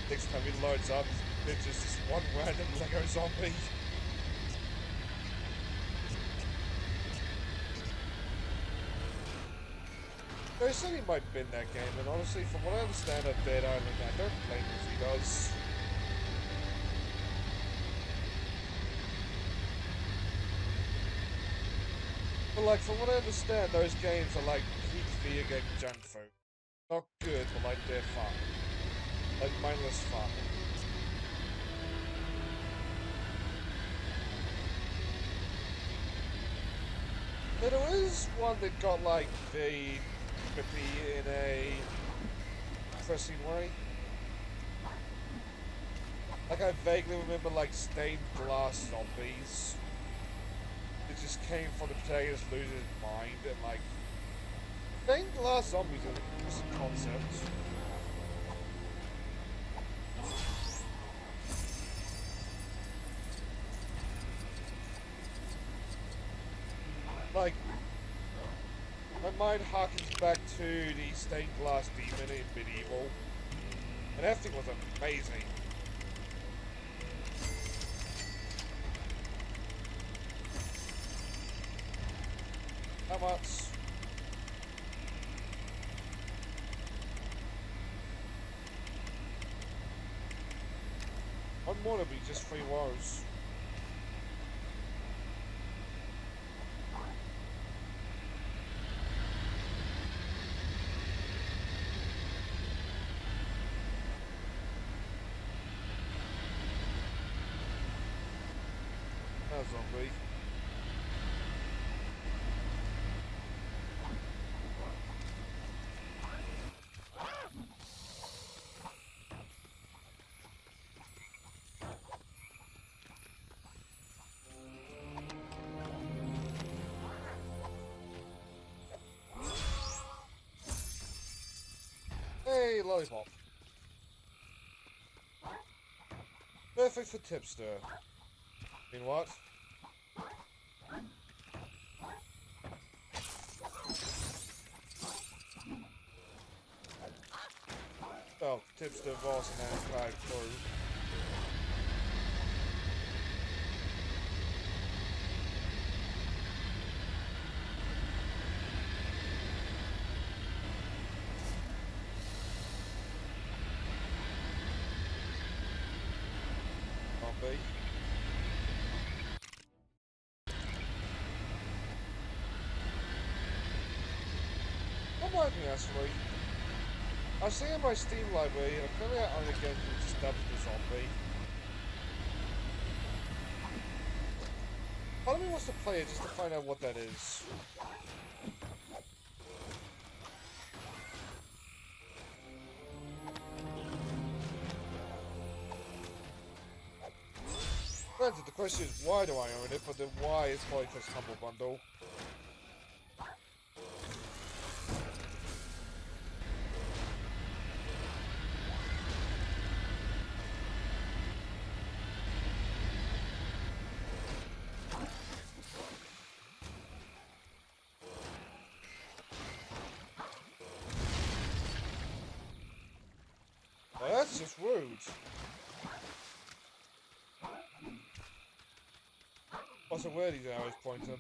Next time he loads up, it's just this one random Lego zombie. They said he might bin that game, and honestly, from what I understand of Dead Island, I don't blame him if he does. But like, from what I understand, those games are like peak video game junk food. Not good, but like they're fun. Like mindless fun. There is one that got like very trippy in a depressing way. Like I vaguely remember like stained glass zombies. It just came from the protagonist losing his mind and like stained glass zombies are an interesting concept. Like, my mind harkens back to the stained glass demon in Medieval, and that thing was amazing. How much? One more to be just 3 woes. Zombie. Hey, lollipop. Perfect for tipster. Mean what? Oh, tipster, boss, and entire crew. Zombie. I'm liking actually. I see in my Steam library, and apparently I own a game that just dubs the zombie. Part of me wants to play it just to find out what that is. Granted, the question is why do I own it, but then why is probably because Humble Bundle. Well, that's just rude. Also, where are these arrows pointing?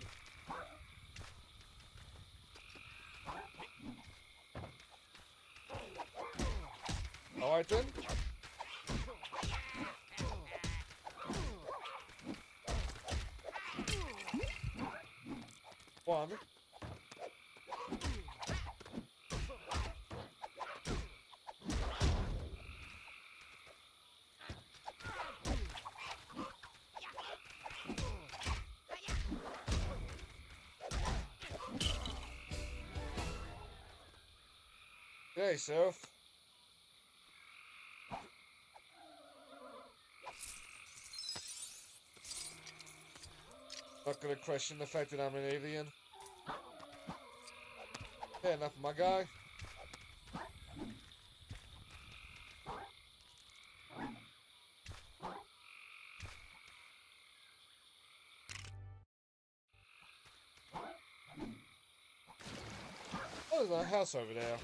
Alright then. fun. Hey, Surf. Not gonna question the fact that I'm an alien. Fair enough, my guy. Oh, there's a house over there.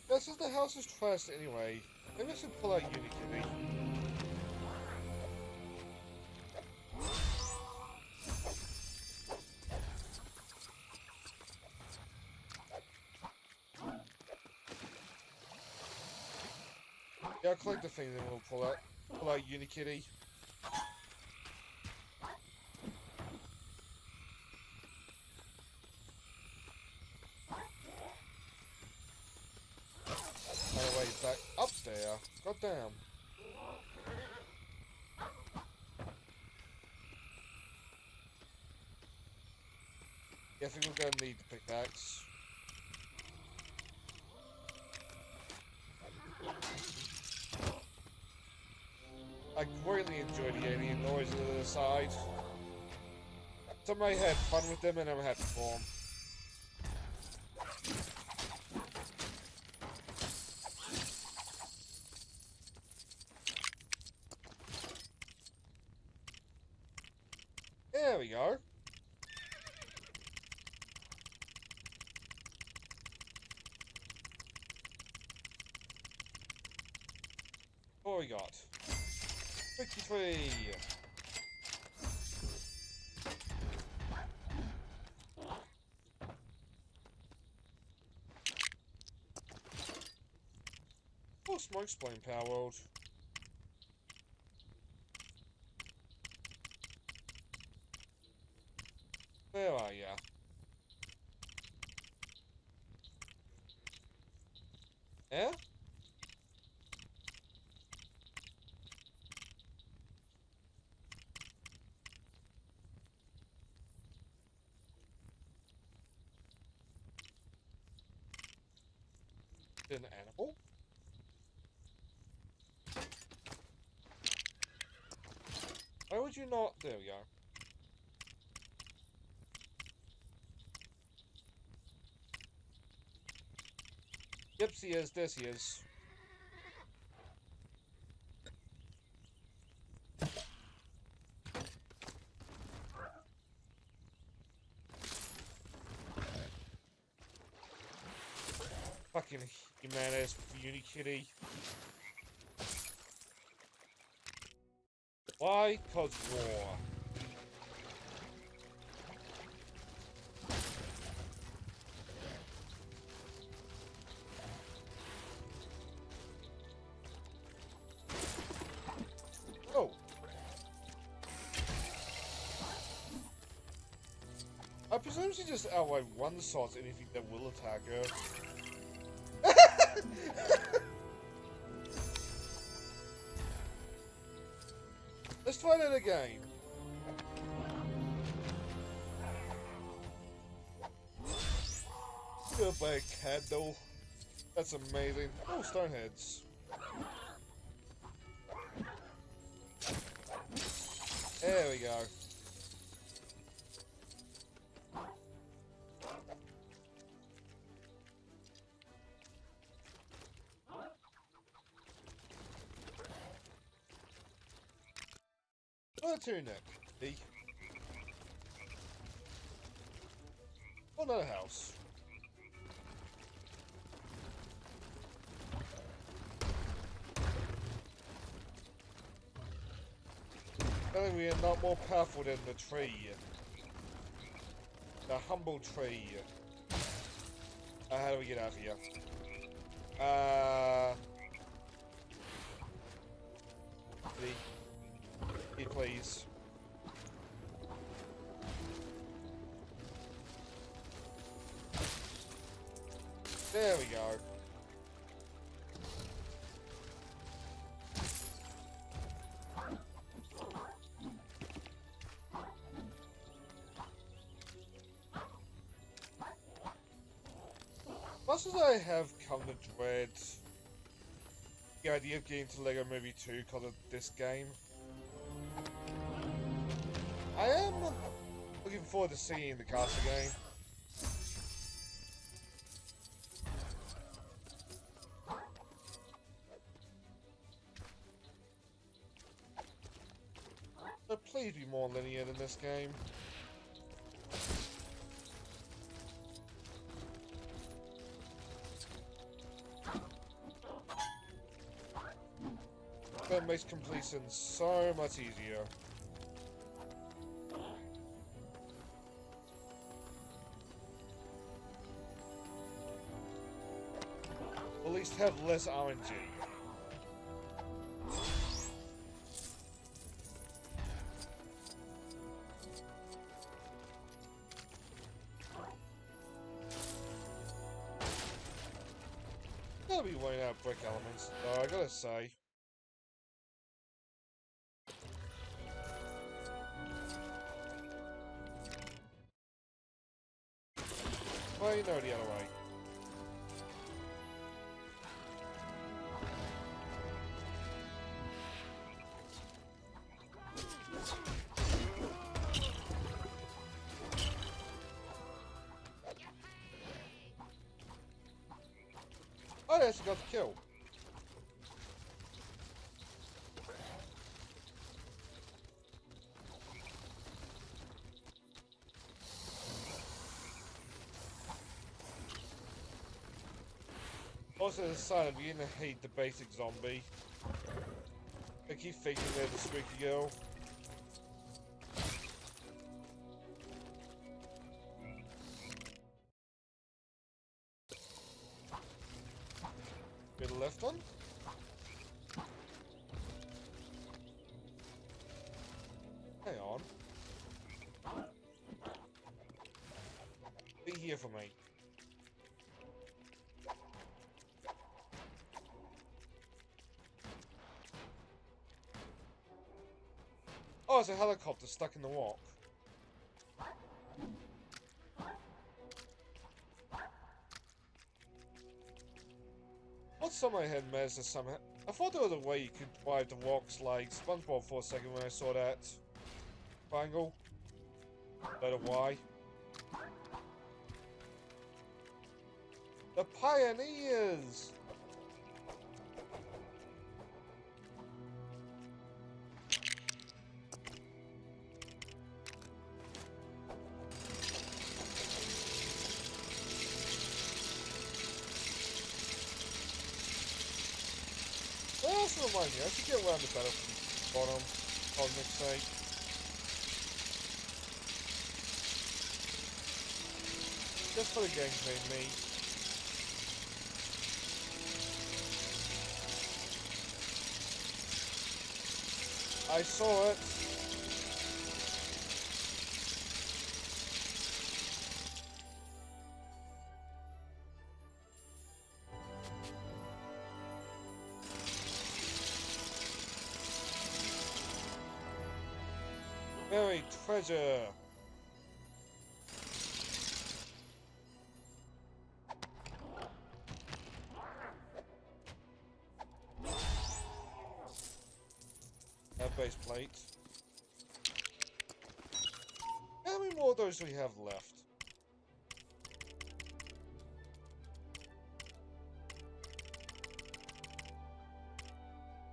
Yeah, since the house is trashed anyway, maybe I should pull out Unikitty. Yeah, I'll collect the thing, then we'll pull out Unikitty. By the way, back up there. God damn. Yeah, I think we're gonna need the pickaxe. I greatly enjoy the alien noises on the side. Somebody had fun with them and never had to perform. There we go. What we got? 53. Oh, smoke's playing Power World. Where are ya? Yeah? An animal? Why would you not? There we go. Yep, he is. This he is. Fucking human-ass Unikitty. Why? 'Cause war. Oh. I presume she just outright one-shots anything that will attack her. Let's try that again. Good by a cat though. That's amazing. Oh, stoneheads. There we go. Another tunic. Another house. Apparently we are not more powerful than the tree. The humble tree. How do we get out of here? Please. There we go. Much as I have come to dread the idea of getting to Lego Movie 2 because of this game, I am looking forward to seeing the cast again. But please be more linear than this game. That makes completion so much easier. At least have less RNG. Gotta be weighing out brick elements, though, I gotta say. Well, you know the other way. I actually got the kill. Also decided we didn't hate the basic zombie. I keep thinking they're the squeaky girl. Bit of left on. Hang on. Be here for me. Oh, it's a helicopter stuck in the rock. What's some of my head managed to somehow... I thought there was a way you could drive the rocks like SpongeBob for a second when I saw that triangle. Don't know why. The pioneers! That also reminds me, I should get around the Battlefield bottom, for cosmic sake. Just for the gameplay, me. I saw it. Buried treasure. Base plate. How many more of those do we have left?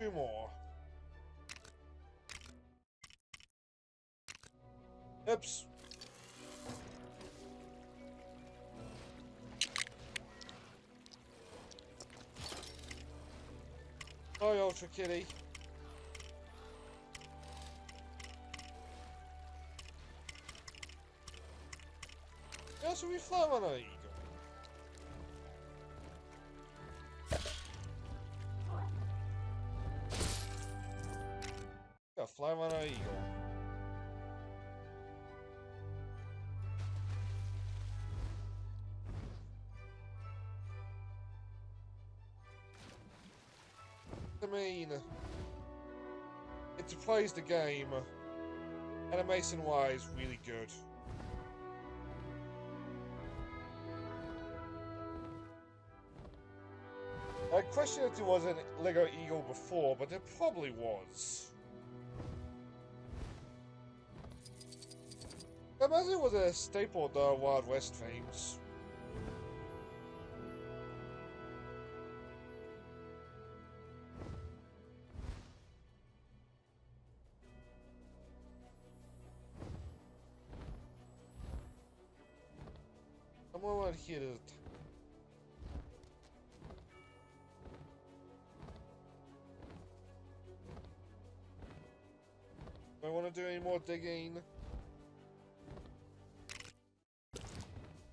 Two more. Oops. Hi, Ultra Kitty. Yeah, so we fly on an eagle. Got a fly on our eagle. I mean, it plays the game, animation-wise, really good. I question if there was a Lego Eagle before, but there probably was. I imagine it was a staple of the Wild West themes. Somewhere around here there's do I want to do any more digging?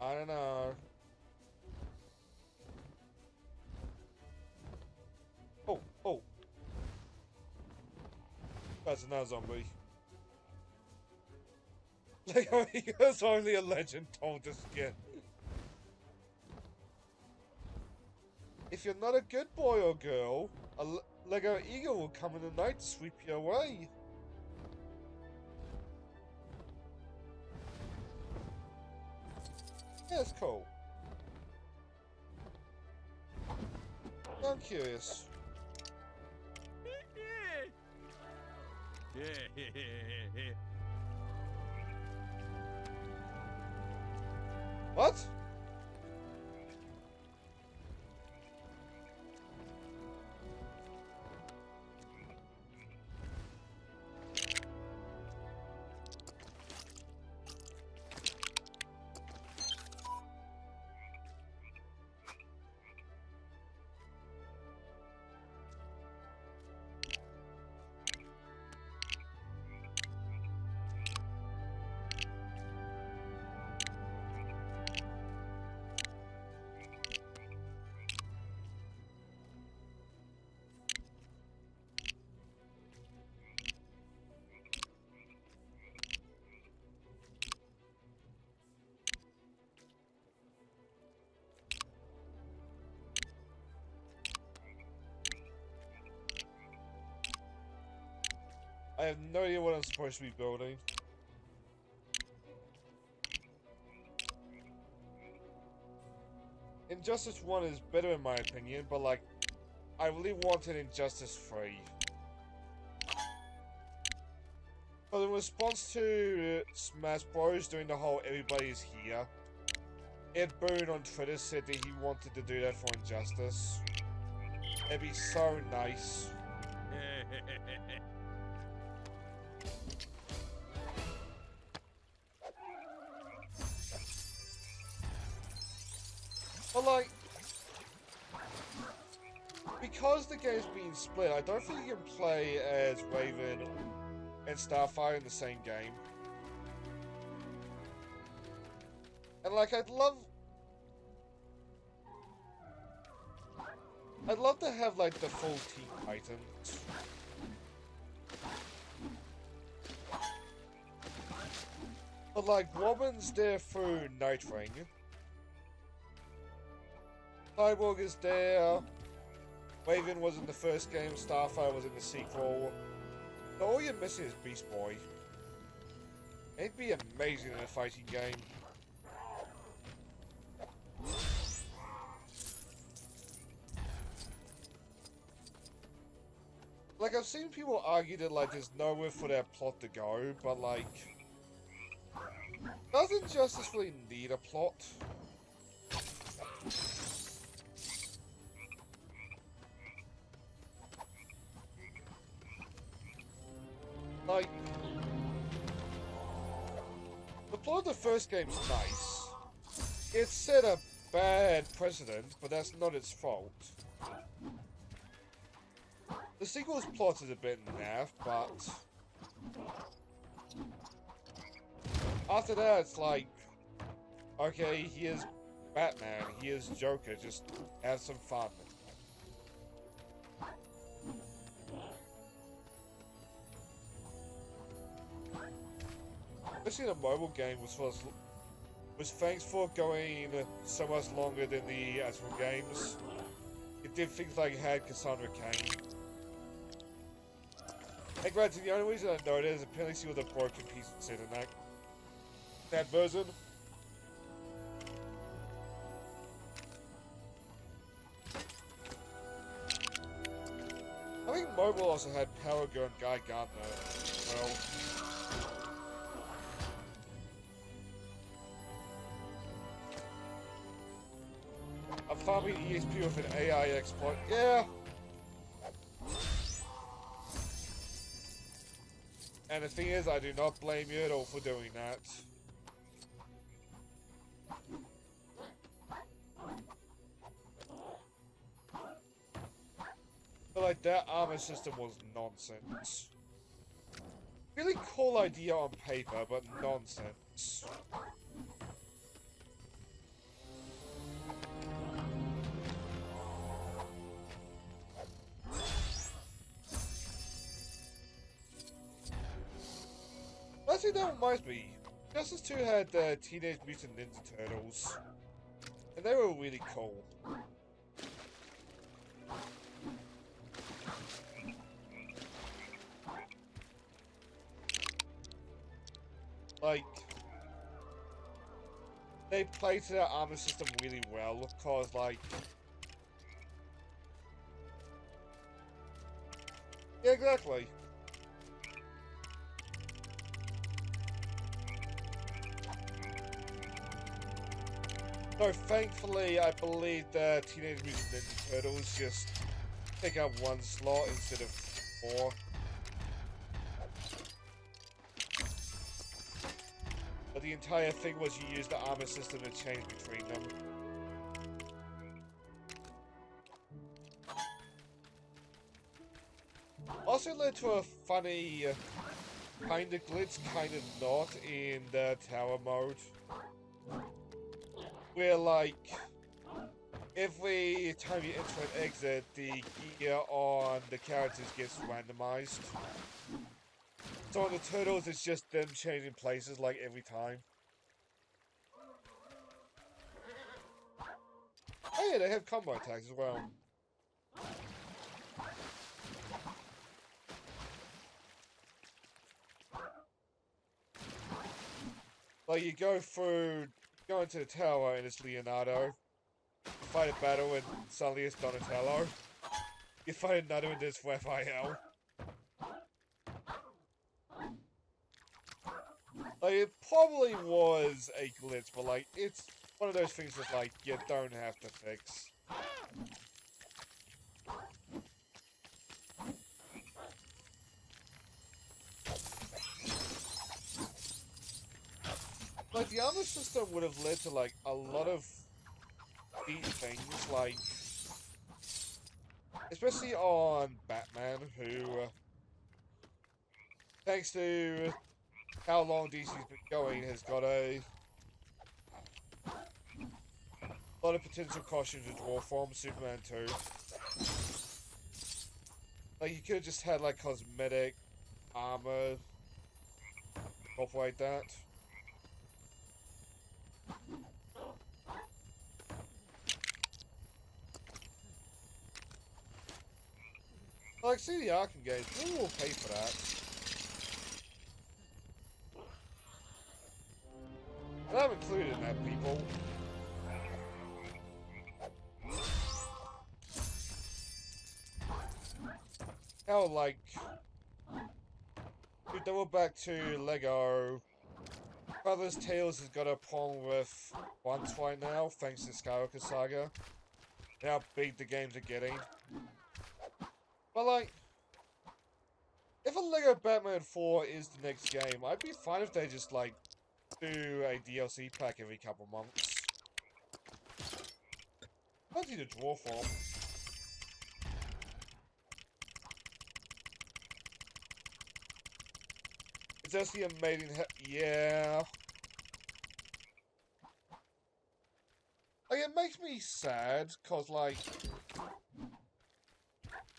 I don't know. Oh, oh. That's another zombie. Lego Eagle's only a legend told us again. If you're not a good boy or girl, a Lego Eagle will come in the night to sweep you away. Yeah, it's cool. I'm curious. What? I have no idea what I'm supposed to be building. Injustice 1 is better in my opinion, but like, I really wanted Injustice 3. But in response to Smash Bros. Doing the whole everybody's here, Ed Boon on Twitter said that he wanted to do that for Injustice. It'd be so nice. But like, because the game's being split, I don't think you can play as Raven and Starfire in the same game. And like, I'd love to have like the full Teen Titans. But like, Robin's there through Nightwing. Cyborg is there. Raven was in the first game, Starfire was in the sequel. So all you're missing is Beast Boy. It'd be amazing in a fighting game. Like, I've seen people argue that like there's nowhere for their plot to go, but like, doesn't Justice really need a plot? Like, the plot of the first game's nice. It set a bad precedent, but that's not its fault. The sequel's plot is a bit naff, but after that it's like, okay, here's Batman, here's Joker, just have some fun. especially the mobile game, was thanks for going so much longer than the actual games. It did things like it had Cassandra Cain. And granted, the only reason I know it is apparently she was a broken piece of shit in that version. I think mobile also had Power Girl and Guy Gardner as well. I'm farming ESP with an AI exploit. Yeah! And the thing is, I do not blame you at all for doing that. But like, that armor system was nonsense. Really cool idea on paper, but nonsense. Actually, that reminds me. Justice 2 had Teenage Mutant Ninja Turtles. And they were really cool. Like, they played to their armor system really well, cause like... Yeah, exactly. No, thankfully, I believe the Teenage Mutant Ninja Turtles just pick up one slot instead of 4. But the entire thing was you use the armor system to change between them. Also led to a funny kind of glitch, kind of not, in the tower mode. Where, like, every time you enter and exit, the gear on the characters gets randomized. So on the turtles, it's just them changing places, like, every time. Oh yeah, they have combo attacks as well. Like, you go into the tower and it's Leonardo. You fight a battle and suddenly it's Donatello. You fight another and it's Raphael. Like, it probably was a glitch, but like, it's one of those things that like, you don't have to fix. Like, the armor system would have led to like, a lot of neat things, like, especially on Batman, who, thanks to how long DC's been going, has got a lot of potential costumes to draw from. Superman 2. Like, you could have just had, like, cosmetic armor, incorporate that. Like, see the Arkham games, we will pay for that. And I'm included in that, people. Hell, like, to double back to Lego, Brothers Tales has got a problem with once right now, thanks to Skywalker Saga, and how big the games are getting. But like, if a Lego Batman 4 is the next game, I'd be fine if they just like, do a DLC pack every couple months. Plenty to draw from. It's actually amazing. Yeah. Like, it makes me sad, cause like,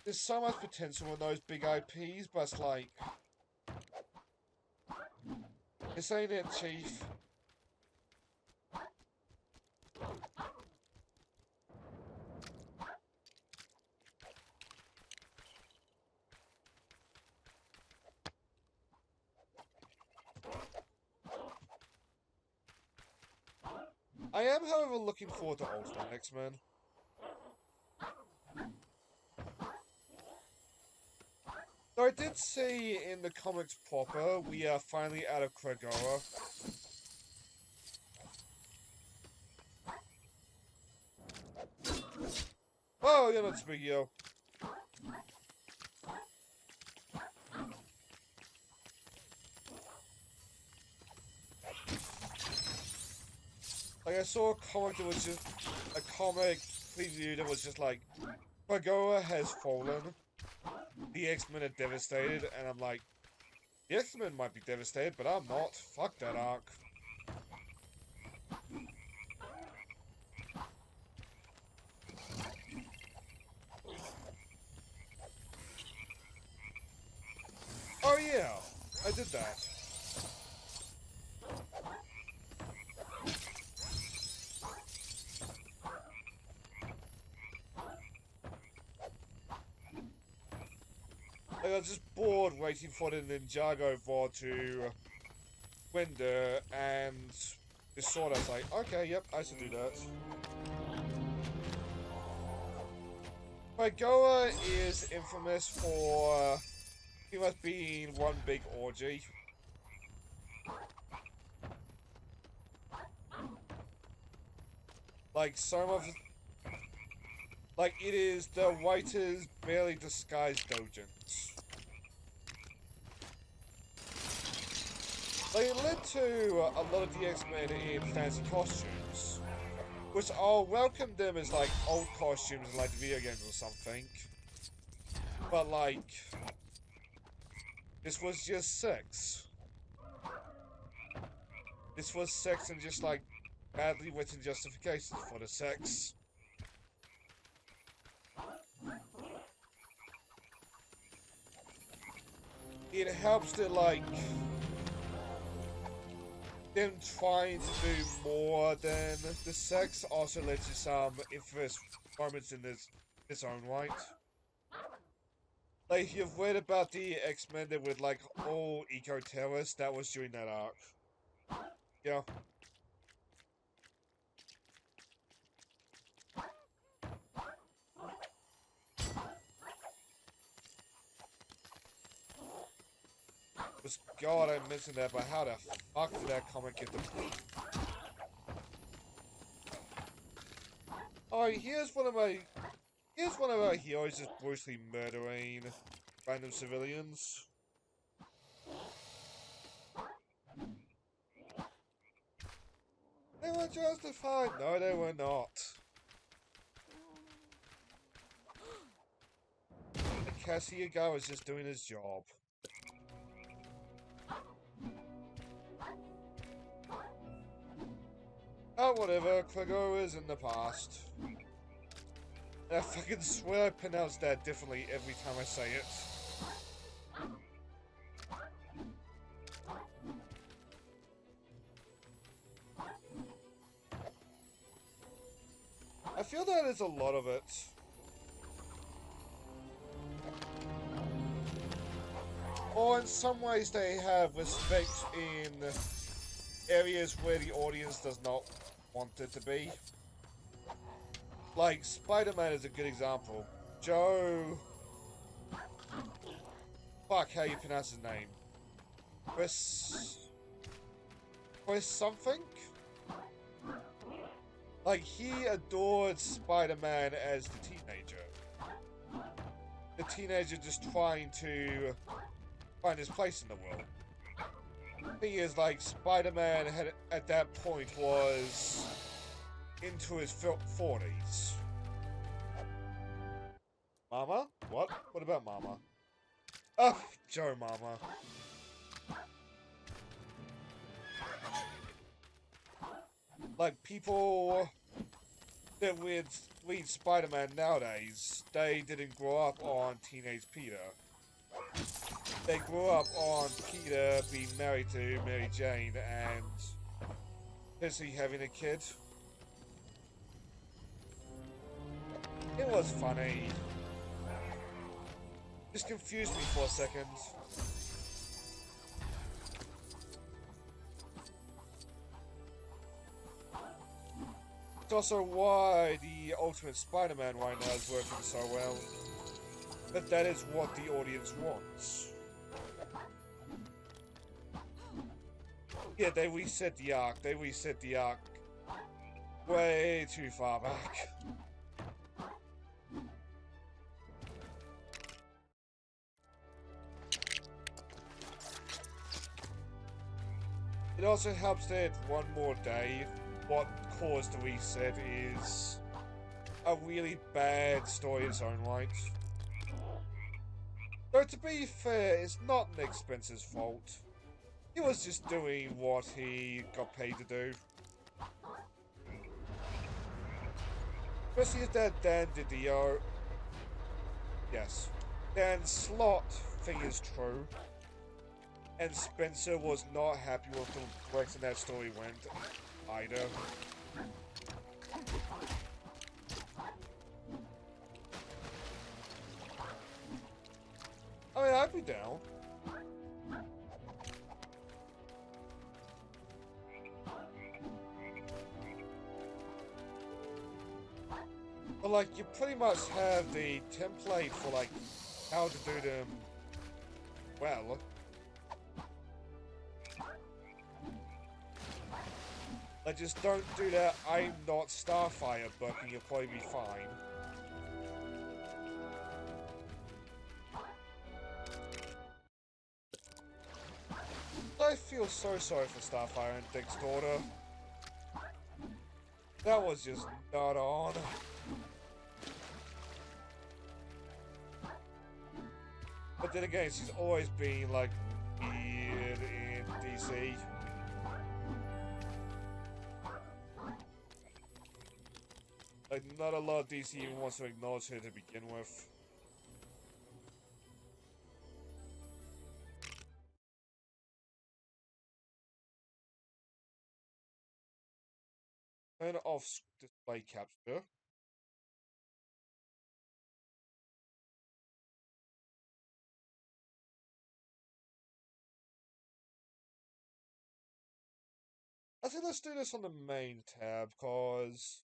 there's so much potential in those big IPs, but it's like, This ain't it, Chief. I am, however, looking forward to Ultimate X-Men. So I did see in the comics proper, we are finally out of Kragoa. Oh, yeah, that's big, yo. Like, I saw a comic that was just a comic preview that was just like, Kragoa has fallen, the X-Men are devastated, and I'm like, the X-Men might be devastated, but I'm not. Fuck that arc. Oh yeah, I did that. Like, I was just bored waiting for the Ninjago VOD to render, and just saw that. I was like, okay, yep, I should do that. Kragoa is infamous for pretty much being one big orgy. Like, some of... Like, it is the writers' barely disguised dojins. Like, it led to a lot of the X-Men in fancy costumes. Which I'll welcome them as, like, old costumes in, like, video games or something. But, like... This was just sex. This was sex and just, like, badly written justifications for the sex. It helps that, like, them trying to do more than the sex also led to some infamous moments in this own right. Like, you've read about the X-Men that were, like, all eco-terrorists, that was during that arc. Yeah. God, I mentioned that, but how the fuck did that comic get the... Oh, here's one of our heroes just brutally murdering random civilians. They were justified. No, they were not. The cashier guy was just doing his job. Oh, whatever. Kragoa is in the past. And I fucking swear I pronounce that differently every time I say it. I feel that is a lot of it. Or in some ways they have respect in areas where the audience does not want it to be. Like, Spider-Man is a good example. Joe... Fuck, how you pronounce his name? Chris something? Like, he adored Spider-Man as the teenager. The teenager just trying to find his place in the world. Thing is, like, Spider-Man had at that point was into his 40s. Mama? What? What about Mama? Oh, Joe Mama. Like, people that read Spider-Man nowadays, they didn't grow up on Teenage Peter. they grew up on Peter being married to Mary Jane and Pissy having a kid. It was funny. Just confused me for a second. It's also why the Ultimate Spider-Man right now is working so well. But that is what the audience wants. Yeah, they reset the arc. They reset the arc way too far back. It also helps that one more day, what caused the reset is a really bad story in its own right. Though to be fair, it's not Nick Spencer's fault. He was just doing what he got paid to do. Especially if that Dan Didio... Yes. Dan's slot thing is true. And Spencer was not happy with the direction that story went, either. I mean, I'd be down. But, like, you pretty much have the template for, like, how to do them well. Like, just don't do that I'm not Starfire book and you'll probably be fine. I feel so sorry for Starfire and Dick's daughter. That was just not on. But then again, she's always been, like, weird in DC. Like, not a lot of DC even wants to acknowledge her to begin with. Turn off display capture. I think let's do this on the main tab, cause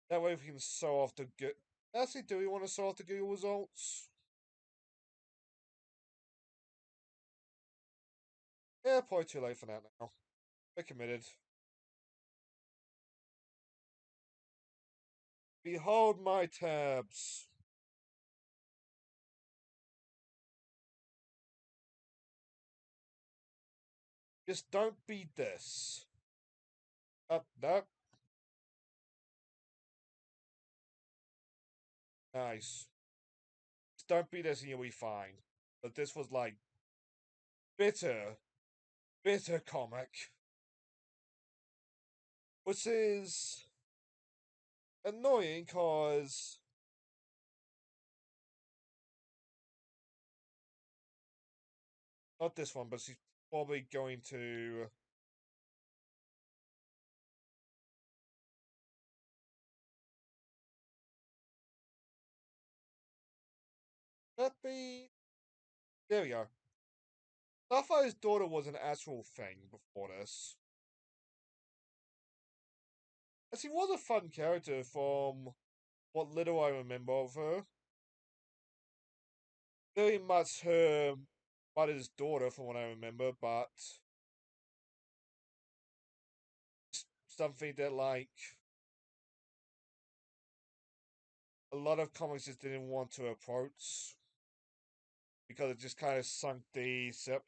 that way we can show off the good. Actually, do we want to show off the Google results? Yeah, probably too late for that now. We're committed. Behold my tabs. Just don't beat this. Nope. Nice. Just don't beat this and you'll be fine. But this was like bitter, bitter comic. Which is annoying cause not this one, but she's probably going to that be there we go. Starfire's daughter was an actual thing before this. And she was a fun character from what little I remember of her. Very much her mother's daughter from what I remember, but something that like a lot of comics just didn't want to approach because it just kind of sunk the ship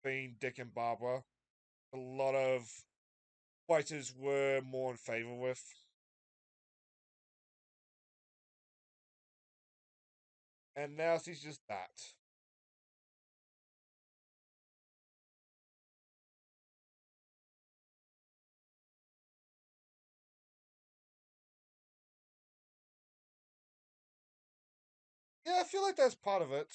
between Dick and Barbara. A lot of writers were more in favor with. And now she's just that. Yeah, I feel like that's part of it.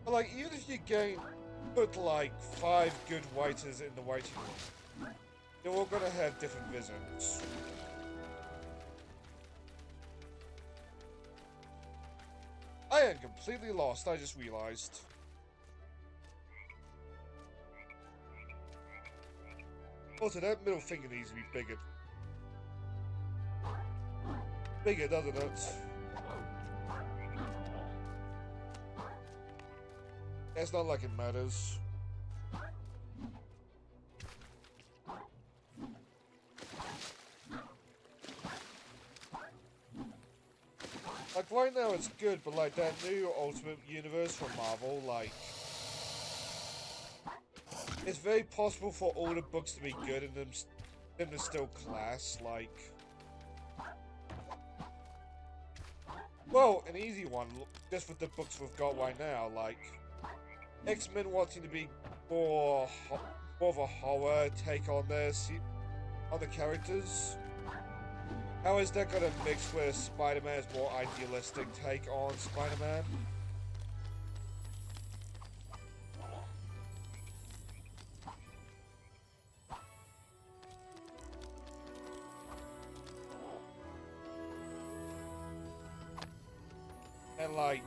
But like, even if you put like 5 good waiters in the waiting room, they're all gonna have different visions. I am completely lost, I just realized. Also, that middle finger needs to be bigger. Bigger, doesn't it? It's not like it matters. Like, right now it's good, but like, that new Ultimate Universe from Marvel, like... It's very possible for all the books to be good and them to still class, like... Well, an easy one, just with the books we've got right now, like... X-Men wanting to be more of a horror take on the characters. How is that gonna mix with Spider-Man's more idealistic take on Spider-Man? And like,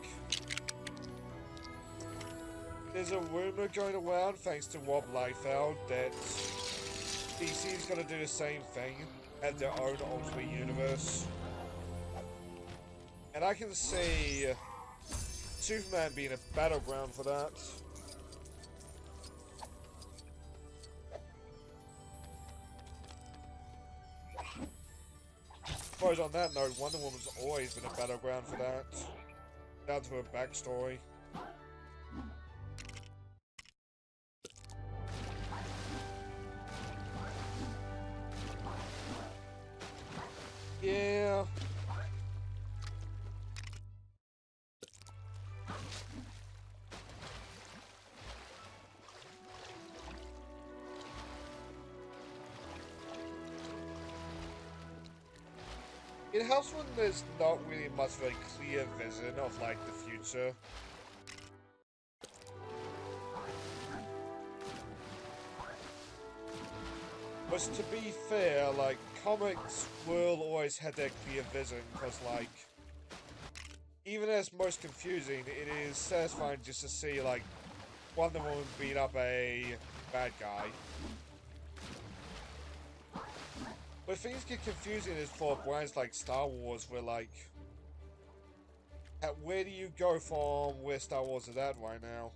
there's a rumor going around, thanks to Rob Liefeld, that DC is gonna do the same thing, have their own Ultimate Universe. And I can see Superman being a battleground for that. Suppose on that note, Wonder Woman's always been a battleground for that. Down to her backstory. Yeah. It helps when there's not really much of a clear vision of, like, the future. But to be fair, like, comics will always have that clear vision, because, like, even as most confusing, it is satisfying just to see, like, Wonder Woman beat up a bad guy. Where things get confusing is for brands like Star Wars, where, like, where do you go from where Star Wars is at right now?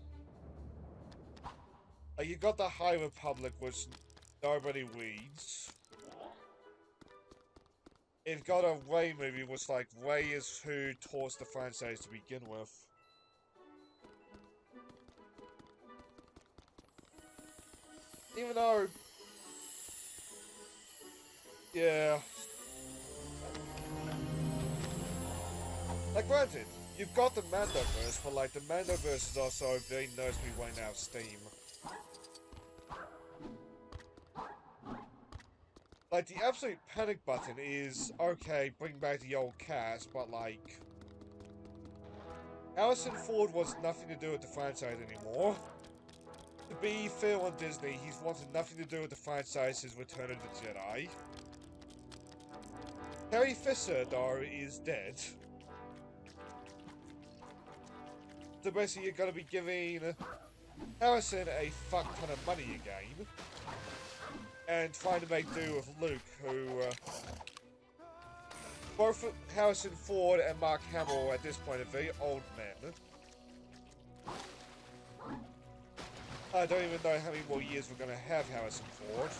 Like, you've got the High Republic, which nobody reads. You've got a Rey movie, which, like, Rey is who taught the franchise to begin with. Even though... Yeah. Like, granted, you've got the Mandoverse, but, like, the Mandoverse is also very noticeably running out of steam. Like, the absolute panic button is, okay, bring back the old cast, but, like... Harrison Ford wants nothing to do with the franchise anymore. To be fair on Disney, he's wanted nothing to do with the franchise since Return of the Jedi. Carrie Fisher, though, is dead. So basically, you're gonna be giving Harrison a fuck ton of money again. And trying to make do with Luke, who... both Harrison Ford and Mark Hamill at this point are very old men. I don't even know how many more years we're gonna have Harrison Ford.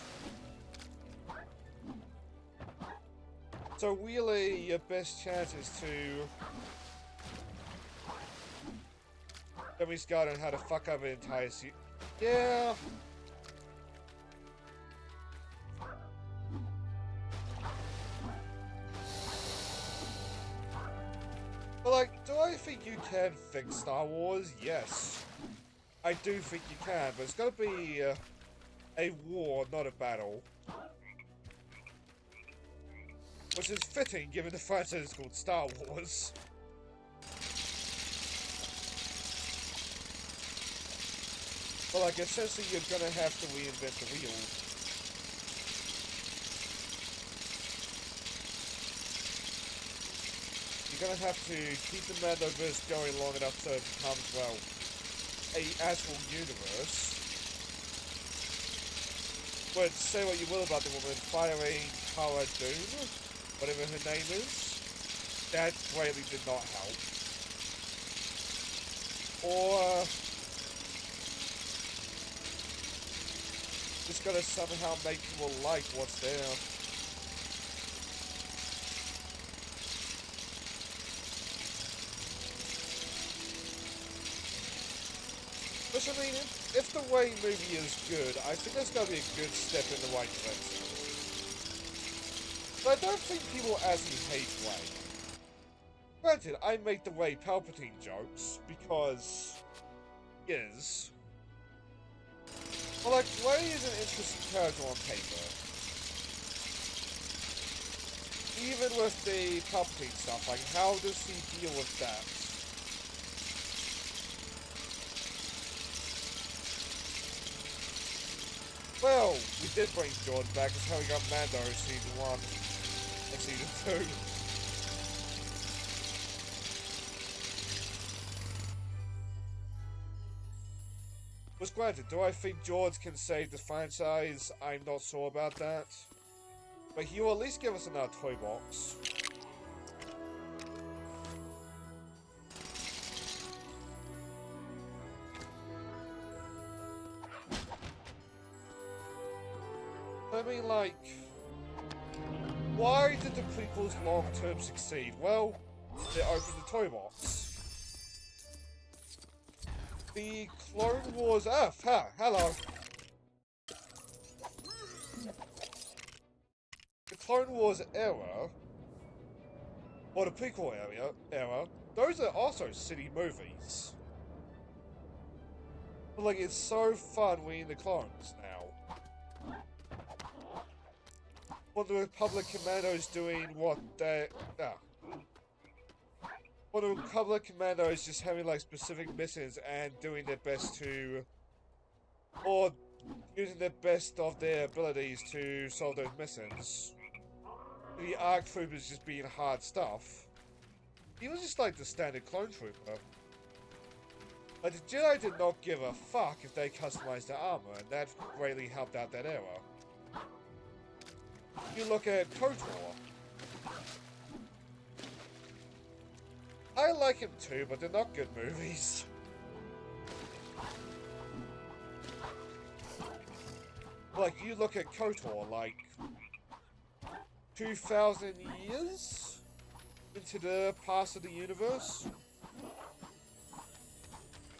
So really, your best chance is to... Let me start on how to fuck up an entire series. Yeah... But like, do I think you can fix Star Wars? Yes. I do think you can, but it's gotta be a war, not a battle. Which is fitting given the franchise is called Star Wars. But like, essentially you're gonna have to reinvent the wheel. You're gonna have to keep the Mandoverse going long enough so it becomes, well, a actual universe. But say what you will about the woman firing Cara Dune, whatever her name is, that greatly did not help. Or just gotta somehow make people like what's there. Which, I mean, if the Way movie is good, I think that's gotta be a good step in the right direction. But I don't think people actually hate Way. Granted, I make the Way Palpatine jokes, because... is. But like, Way is an interesting character on paper. Even with the Palpatine stuff, like, how does he deal with that? Well, we did bring George back, that's how we got Mando in Season 1 and Season 2. Was granted, do I think George can save the franchise? I'm not sure about that. But he will at least give us another toy box. I mean, like, why did the prequels long-term succeed? Well, they opened the toy box. The Clone Wars... hello. The Clone Wars era, or the prequel era, those are also city movies. But, like, it's so fun reading the clones now. What the Republic Commandos doing what they... Well, the Republic Commandos just having, like, specific missions and doing their best to... or using the best of their abilities to solve those missions. The ARC Troopers just being hard stuff. He was just like the standard clone trooper. Like, the Jedi did not give a fuck if they customized their armor, and that greatly helped out that era. You look at KOTOR. I like him too, but they're not good movies. Like, you look at KOTOR, like, 2,000 years into the past of the universe.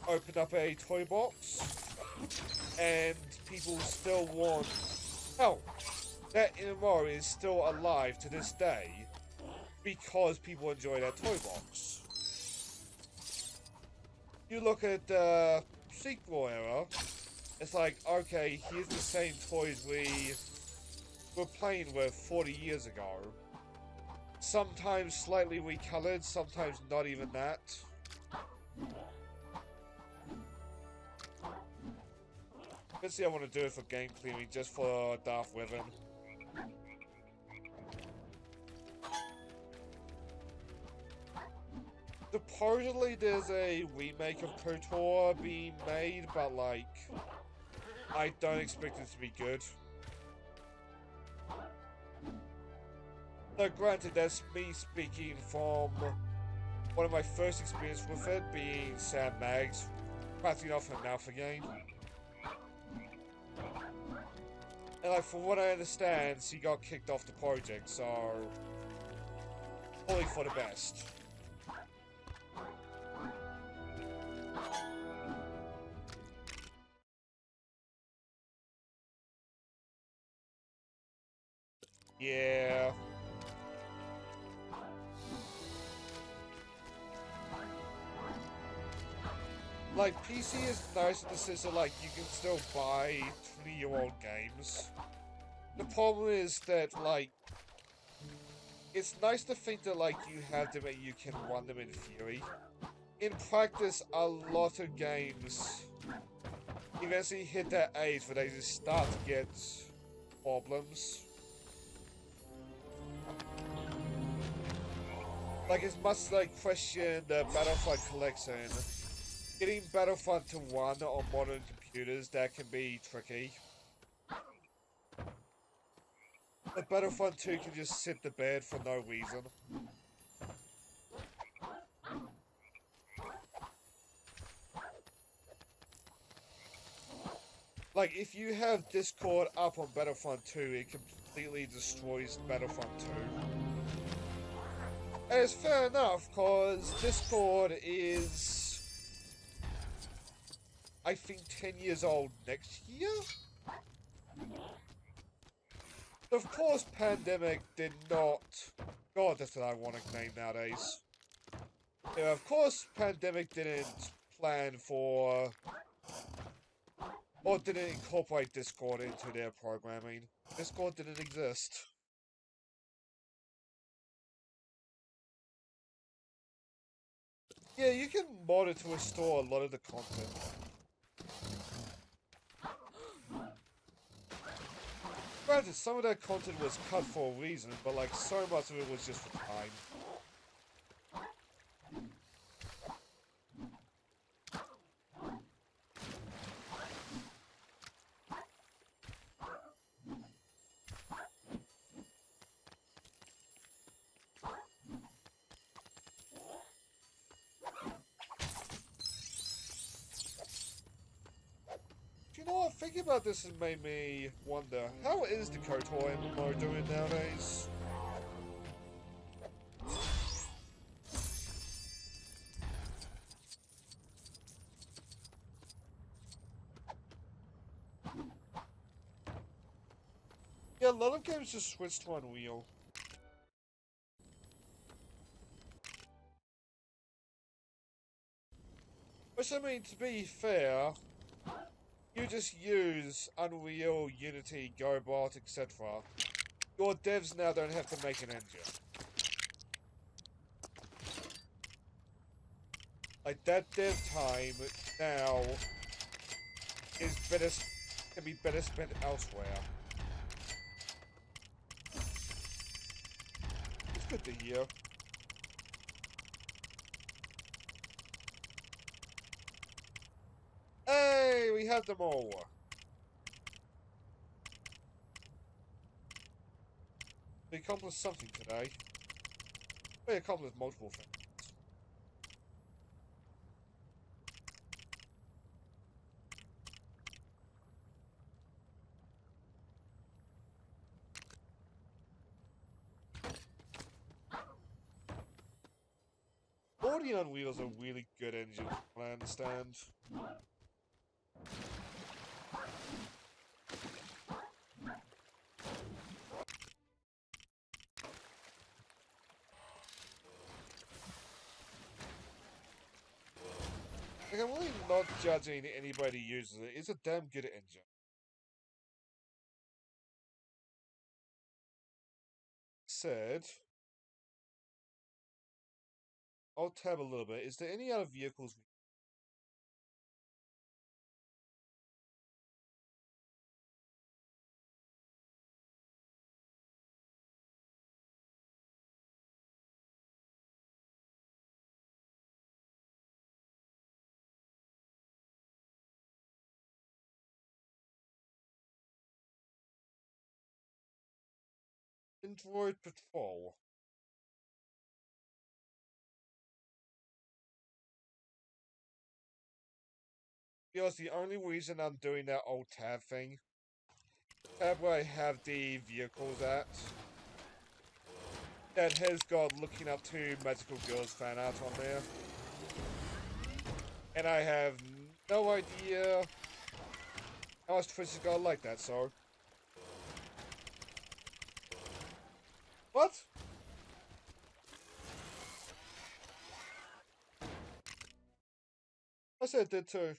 Open up a toy box, and people still want... Hell, that MMO is still alive to this day because people enjoy that toy box. You look at the sequel era, it's like, okay, here's the same toys we were playing with 40 years ago. Sometimes slightly recolored, sometimes not even that. Let's see, I want to do it for game clearing, just for Darth Revan. Supposedly there's a remake of KOTOR being made, but like, I don't expect it to be good. Though granted, that's me speaking from one of my first experiences with it, being Sam Maggs, cracking off her mouth again. And like, from what I understand, she got kicked off the project, so... Only for the best. Yeah. Like, PC is nice in the sense that, like, you can still buy 20-year-old games. The problem is that, like, it's nice to think that, like, you have them and you can run them in theory. In practice, a lot of games eventually hit that age where they just start to get problems. Like, as much like question the Battlefront collection, getting Battlefront to run on modern computers, that can be tricky. The Battlefront 2 can just sit to bed for no reason. Like, if you have Discord up on Battlefront 2, it completely destroys Battlefront 2. And it's fair enough, because Discord is, I think, 10 years old next year? Of course, Pandemic did not... God, that's an ironic name nowadays. Yeah, of course, Pandemic didn't plan for... or didn't incorporate Discord into their programming. Discord didn't exist. Yeah, you can mod it to restore a lot of the content. Granted, some of that content was cut for a reason, but like so much of it was just for time. You know what, thinking about this has made me wonder, how is the KOTOR MMO doing nowadays? Yeah, a lot of games just switched to Unreal. Which, I mean, to be fair, you just use Unreal, Unity, GoBot, etc. Your devs now don't have to make an engine. Like, that dev time now is better, can be better spent elsewhere. It's good to hear. Hey, we have them all. We accomplished something today. We accomplished multiple things. Already Unreal's a really good engine, from what I understand. Like, I'm really not judging anybody who uses it. It's a damn good engine. Said, I'll tab a little bit. Is there any other vehicles? Android Patrol. Because the only reason I'm doing that old tab thing, tab where I have the vehicles at, that has got Looking Up to Magical Girls fan art on there. And I have no idea how much Twitch is gonna like that, so. What? I said it did too.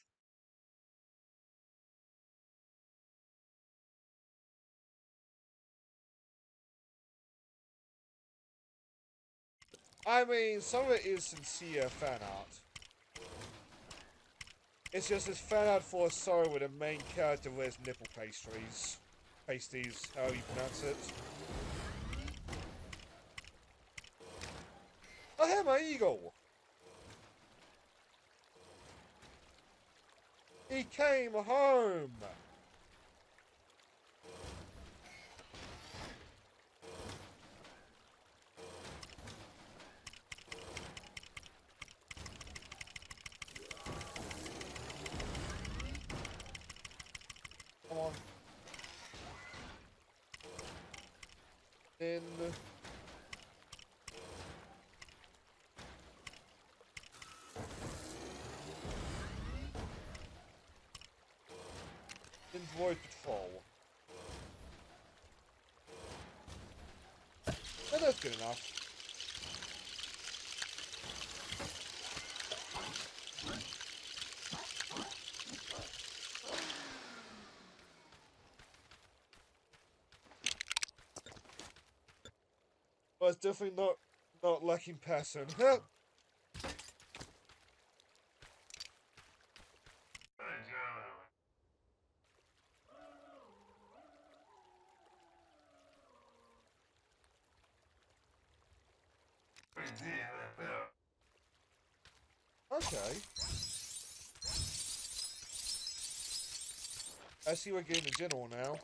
I mean, some of it is sincere fan art. It's just this fan art for a story where the main character wears nipple pastries. Pasties, however you pronounce it. I have my eagle! He came home! Come on. In. In Droid Patrol. And that's good enough. But it's definitely not lacking passion. Okay. I see we're getting the general now.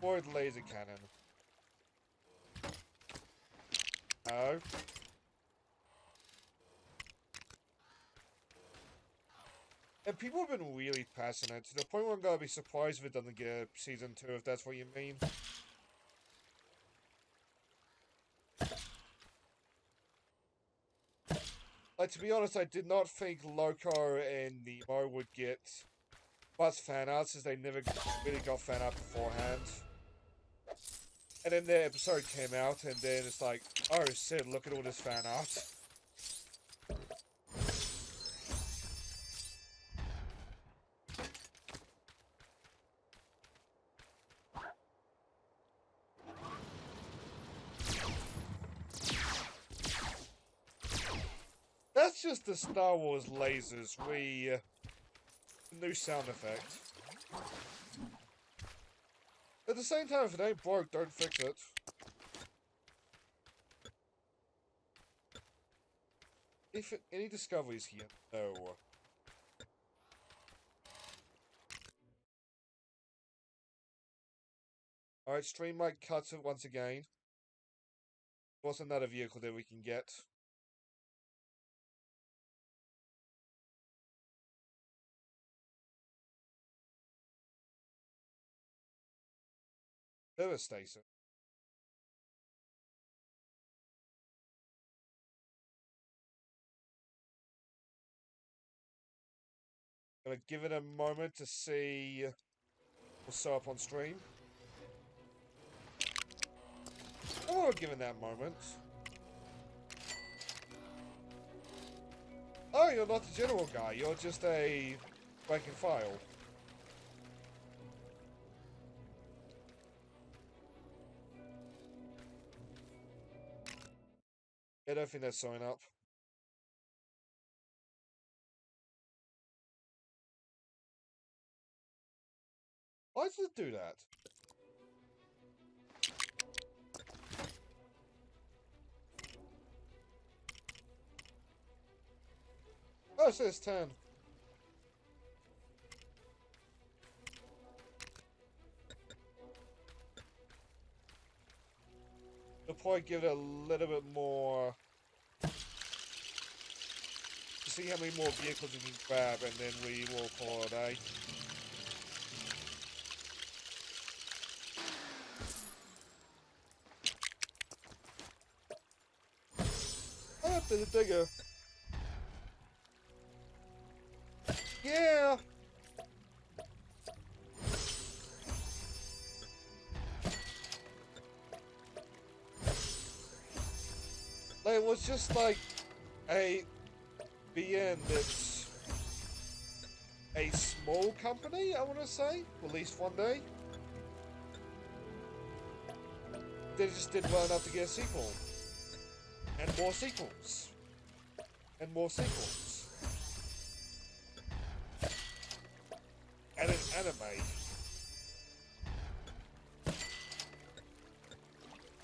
Void laser cannon. Oh. And people have been really passionate, to the point where I'm gonna be surprised if it doesn't get a season 2, if that's what you mean. Like, to be honest, I did not think Loco and Nemo would get much fan art, since they never really got fan art beforehand. And then the episode came out, and then it's like, oh shit, look at all this fan art. That's just the Star Wars lasers, new sound effect. At the same time, if it ain't broke, don't fix it. Any discoveries here? No. Alright, stream mic cuts it once again. What's another vehicle that we can get? Devastator. Gonna give it a moment to see what's so up on stream. Oh, given that moment. Oh, you're not the general guy. You're just a rank and file. I don't think that's showing up. Why does it do that? Oh, it says 10. We'll probably give it a little bit more to see how many more vehicles we can grab, and then we will call it a day. Oh, there's a digger. Yeah! Like, it was just like a BN that's a small company, I want to say, at least one day. they just did well enough to get a sequel. And more sequels. And more sequels. And an anime.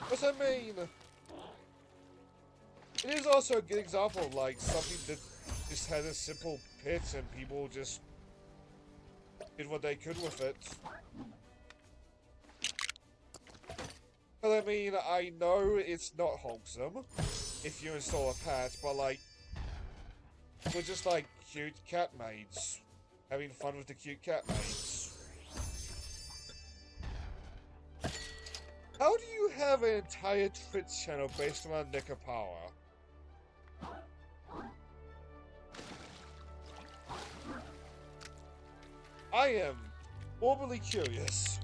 What I mean, it is also a good example of like something that just had a simple pitch and people just did what they could with it. But I mean, I know it's not wholesome if you install a patch, but like, we're just like cute cat maids. Having fun with the cute cat maids. How do you have an entire Twitch channel based around Nika Power? I am morbidly curious.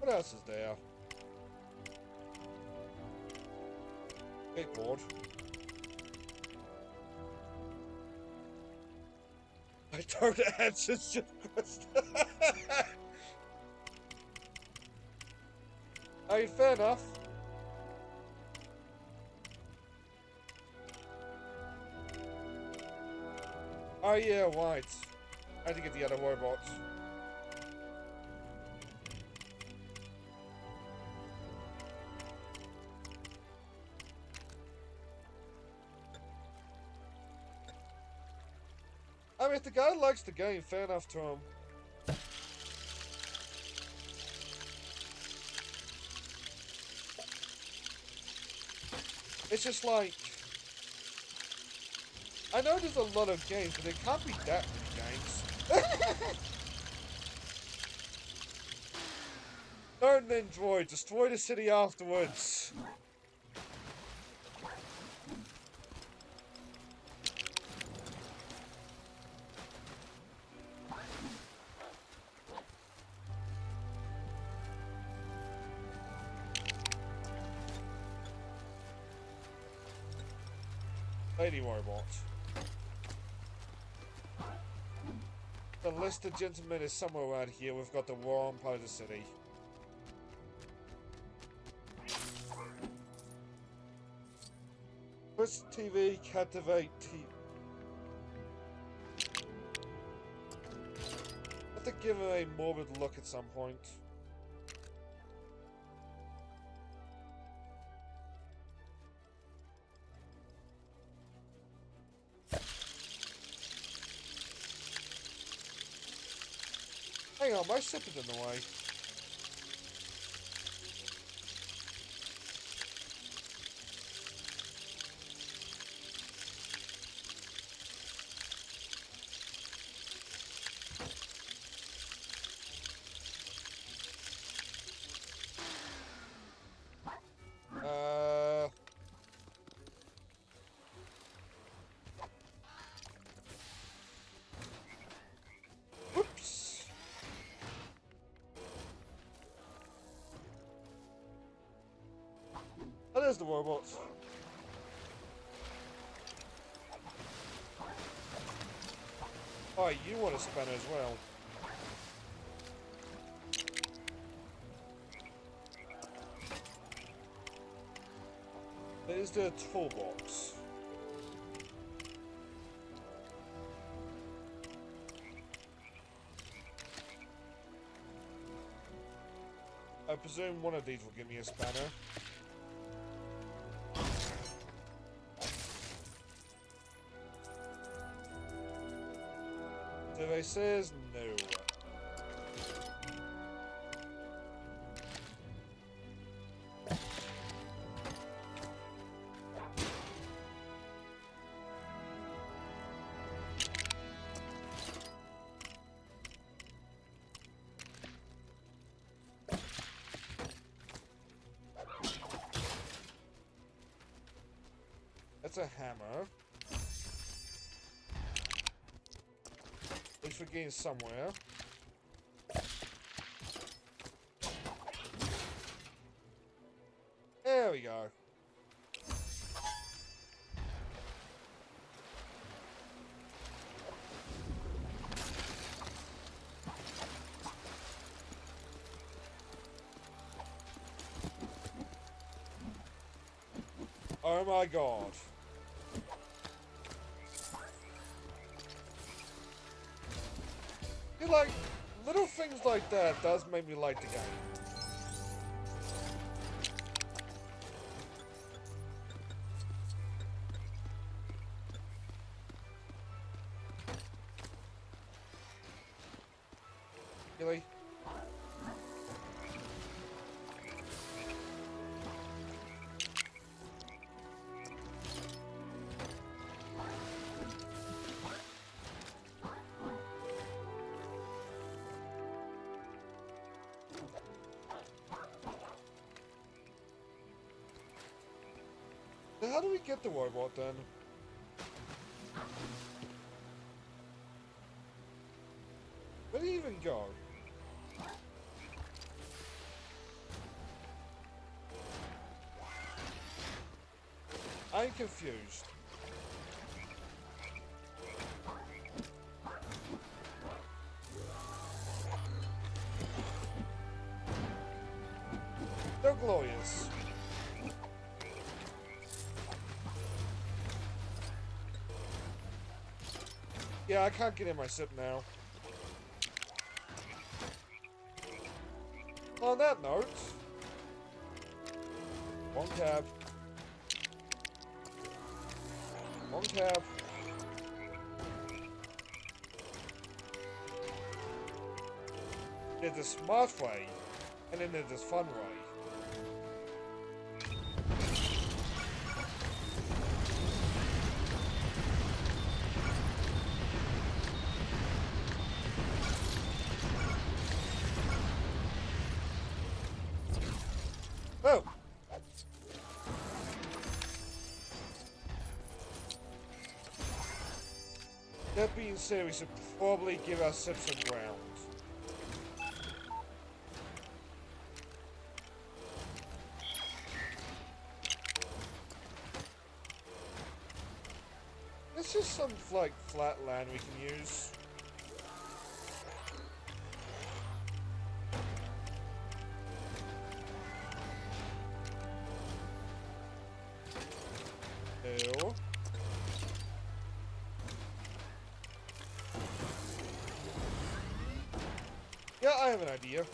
What else is there? Skateboard. I don't answer your question. I mean, fair enough. Oh yeah, right. I had to get the other robots. I mean, if the guy likes the game, fair enough to him. It's just like, I know there's a lot of games, but there can't be that many games. Don't then droid, destroy the city afterwards. Lady robot. The list of gentlemen is somewhere around here. We've got the wrong part of the city. Push TV, captivate TV. I have to give her a morbid look at some point. Hang on, my ship is in the way. Whoops. Oh, there's the robots. Oh, you want a spanner as well. There's the toolbox. I presume one of these will give me a spanner. Survey says no. That's a hammer. Which we're getting somewhere. There we go. Oh my god. You like, little things like that does make me like the game. Really? So how do we get the robot then? Where did he even go? I'm confused. They're glorious. Yeah, I can't get in my sip now. On that note, one tab. One tab. There's a smart way, and then there's this fun way. Oh! That being said, we should probably give our sip some ground. It's just some, like, flat land we can use. Ew. Yeah, I have an idea.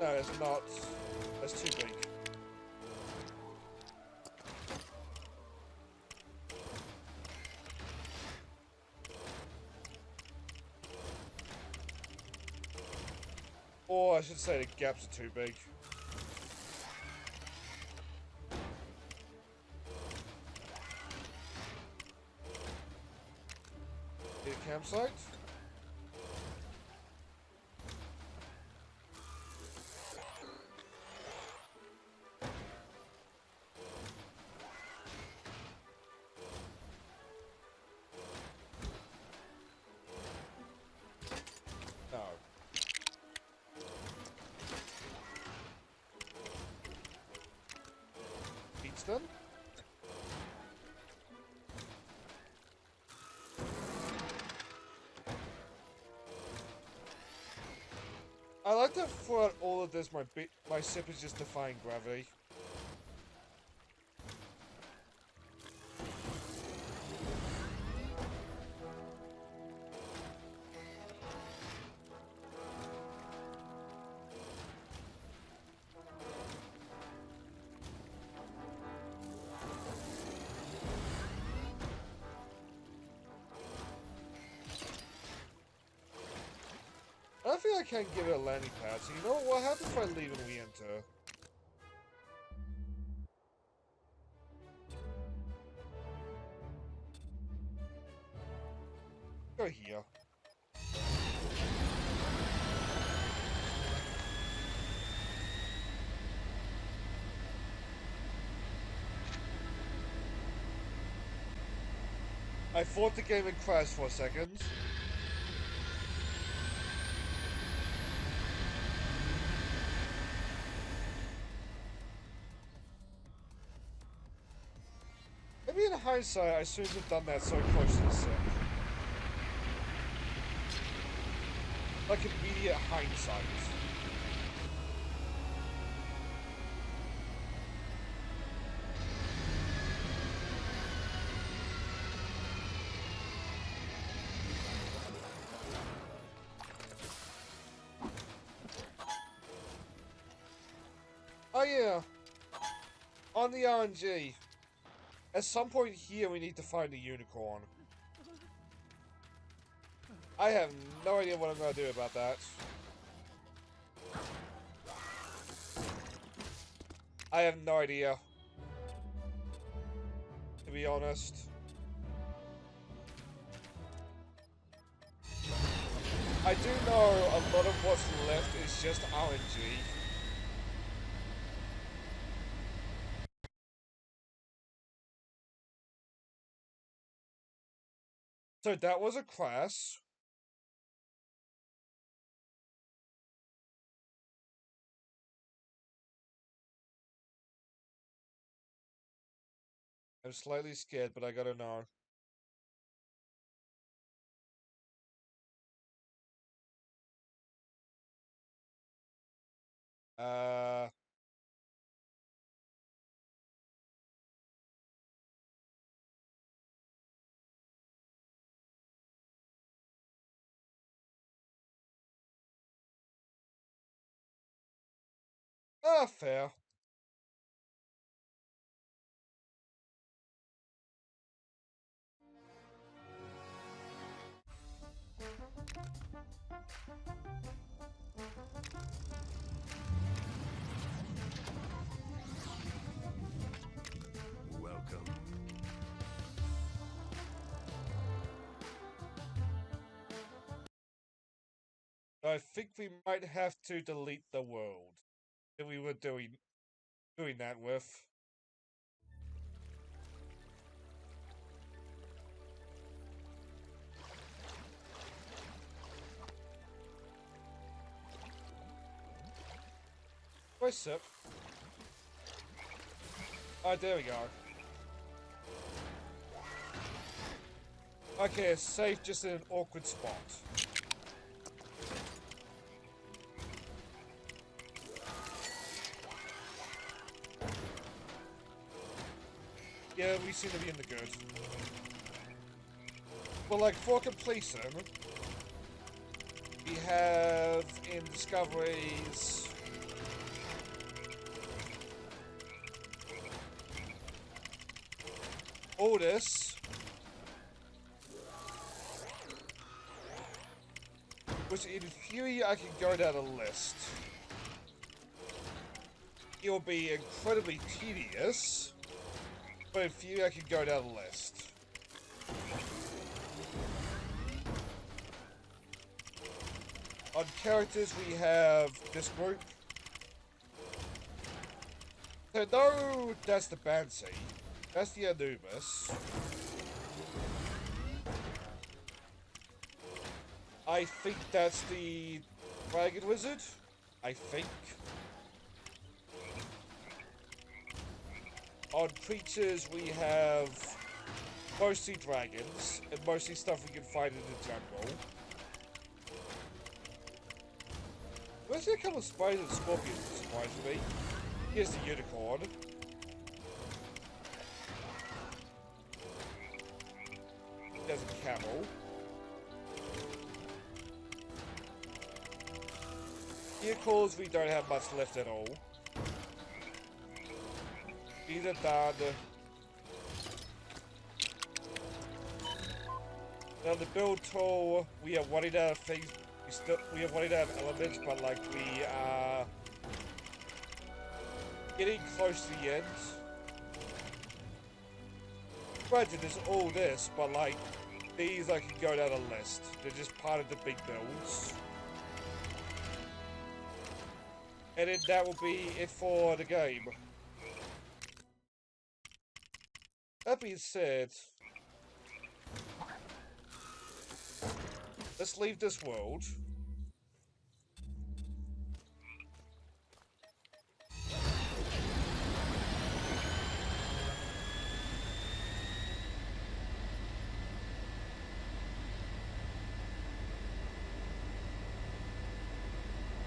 No, it's not. That's too big. Or I should say the gaps are too big. Need a campsite? No. Beats done? I like that throughout all of this, my sip is just defying gravity. I don't think I can give it a landing pad, so you know what happens if I leave and re-enter? Go here. I thought the game had crashed for a second. hindsight, I shouldn't have done that so close to the set. Like immediate hindsight. Oh yeah, on the RNG, at some point here we need to find a unicorn. I have no idea what I'm going to do about that. I have no idea, to be honest. I do know a lot of what's left is just RNG. So that was a class. I'm slightly scared, but I gotta know. Uh... fair. Welcome. I think we might have to delete the world that we were doing that with. Where's it? Oh, there we go. Okay, it's safe just in an awkward spot. Yeah, we seem to be in the good. Well, like, for completion, we have in discoveries... all this. Which in theory I can go down a list. It'll be incredibly tedious, but in theory I can go down a list. On characters we have this group. So no, that's the Banshee. That's the Anubis. I think that's the Dragon Wizard. I think. On creatures we have mostly dragons, and mostly stuff we can find in the jungle. There's actually a couple of spiders and scorpions that surprise me. Here's the unicorn. There's a camel. Vehicles, we don't have much left at all. These are done. Now the build tool, we are running out of things. We are running out of elements, but like we are getting close to the end. Granted, there's all this, but like these I can go down a list. They're just part of the big builds. And then that will be it for the game. That being said, let's leave this world.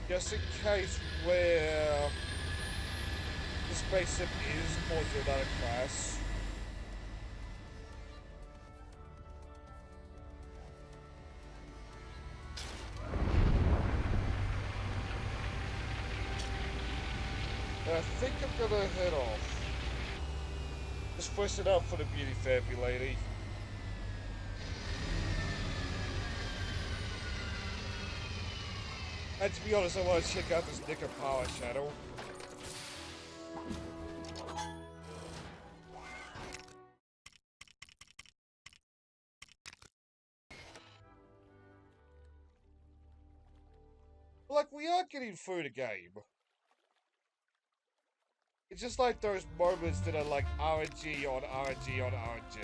Just in case where the spaceship is causing another crash. And I think I'm gonna head off. Just push it up for the beauty therapy lady. And to be honest, I want to check out this Nickel Power channel. Like, we are getting through the game. It's just like those moments that are like RNG on RNG on RNG.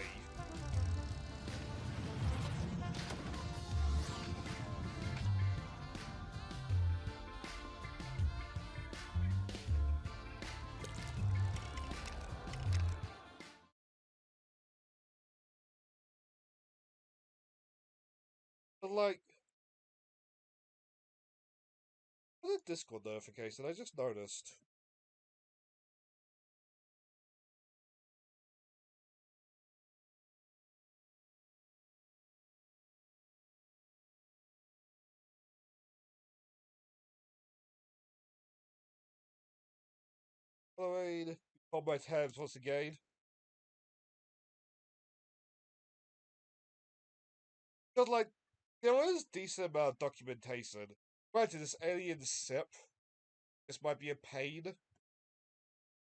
But like, what a Discord notification, I just noticed. I mean, combat tabs once again. But like, there is decent amount of documentation. Granted, this alien sip, this might be a pain.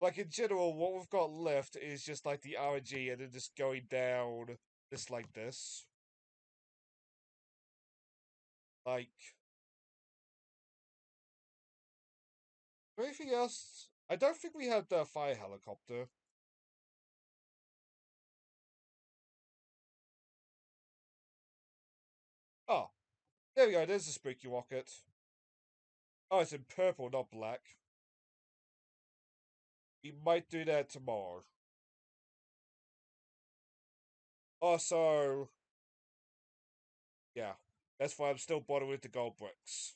Like, in general, what we've got left is just like the RNG and then just going down just like this. Like, anything else? I don't think we have the fire helicopter. Oh, there we go, there's the spooky rocket. Oh, it's in purple, not black. We might do that tomorrow. Also, yeah, that's why I'm still bothering with the gold bricks.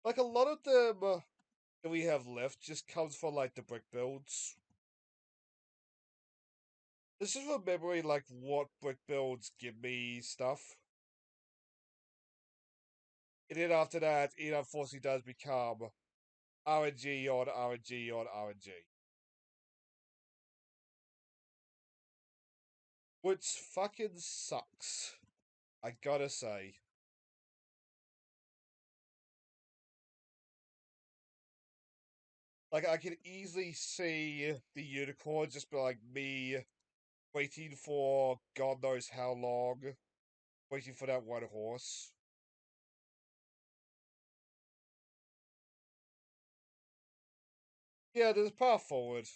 Like, a lot of them that we have left just comes from, like, the brick builds. This is remembering, like, what brick builds give me stuff. And then after that, it unfortunately does become RNG on RNG on RNG. Which fucking sucks. I gotta say. Like, I can easily see the unicorn just be like me waiting for God knows how long, waiting for that one horse. Yeah, there's a path forward.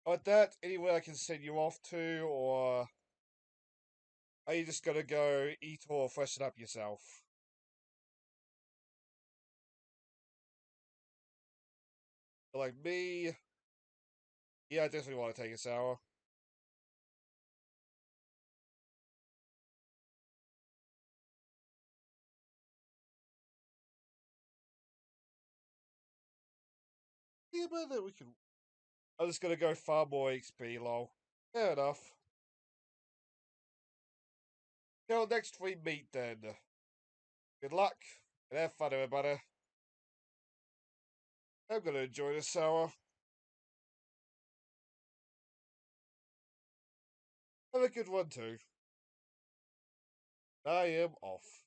But that, anywhere I can send you off to, or are you just gonna go eat or freshen up yourself? Like me, yeah, I definitely want to take a shower. Yeah, but then we can. I'm just gonna go far more XP, lol. Fair enough. Till next we meet then. Good luck, and have fun, everybody. I'm gonna enjoy this shower. Have a good one too. I am off.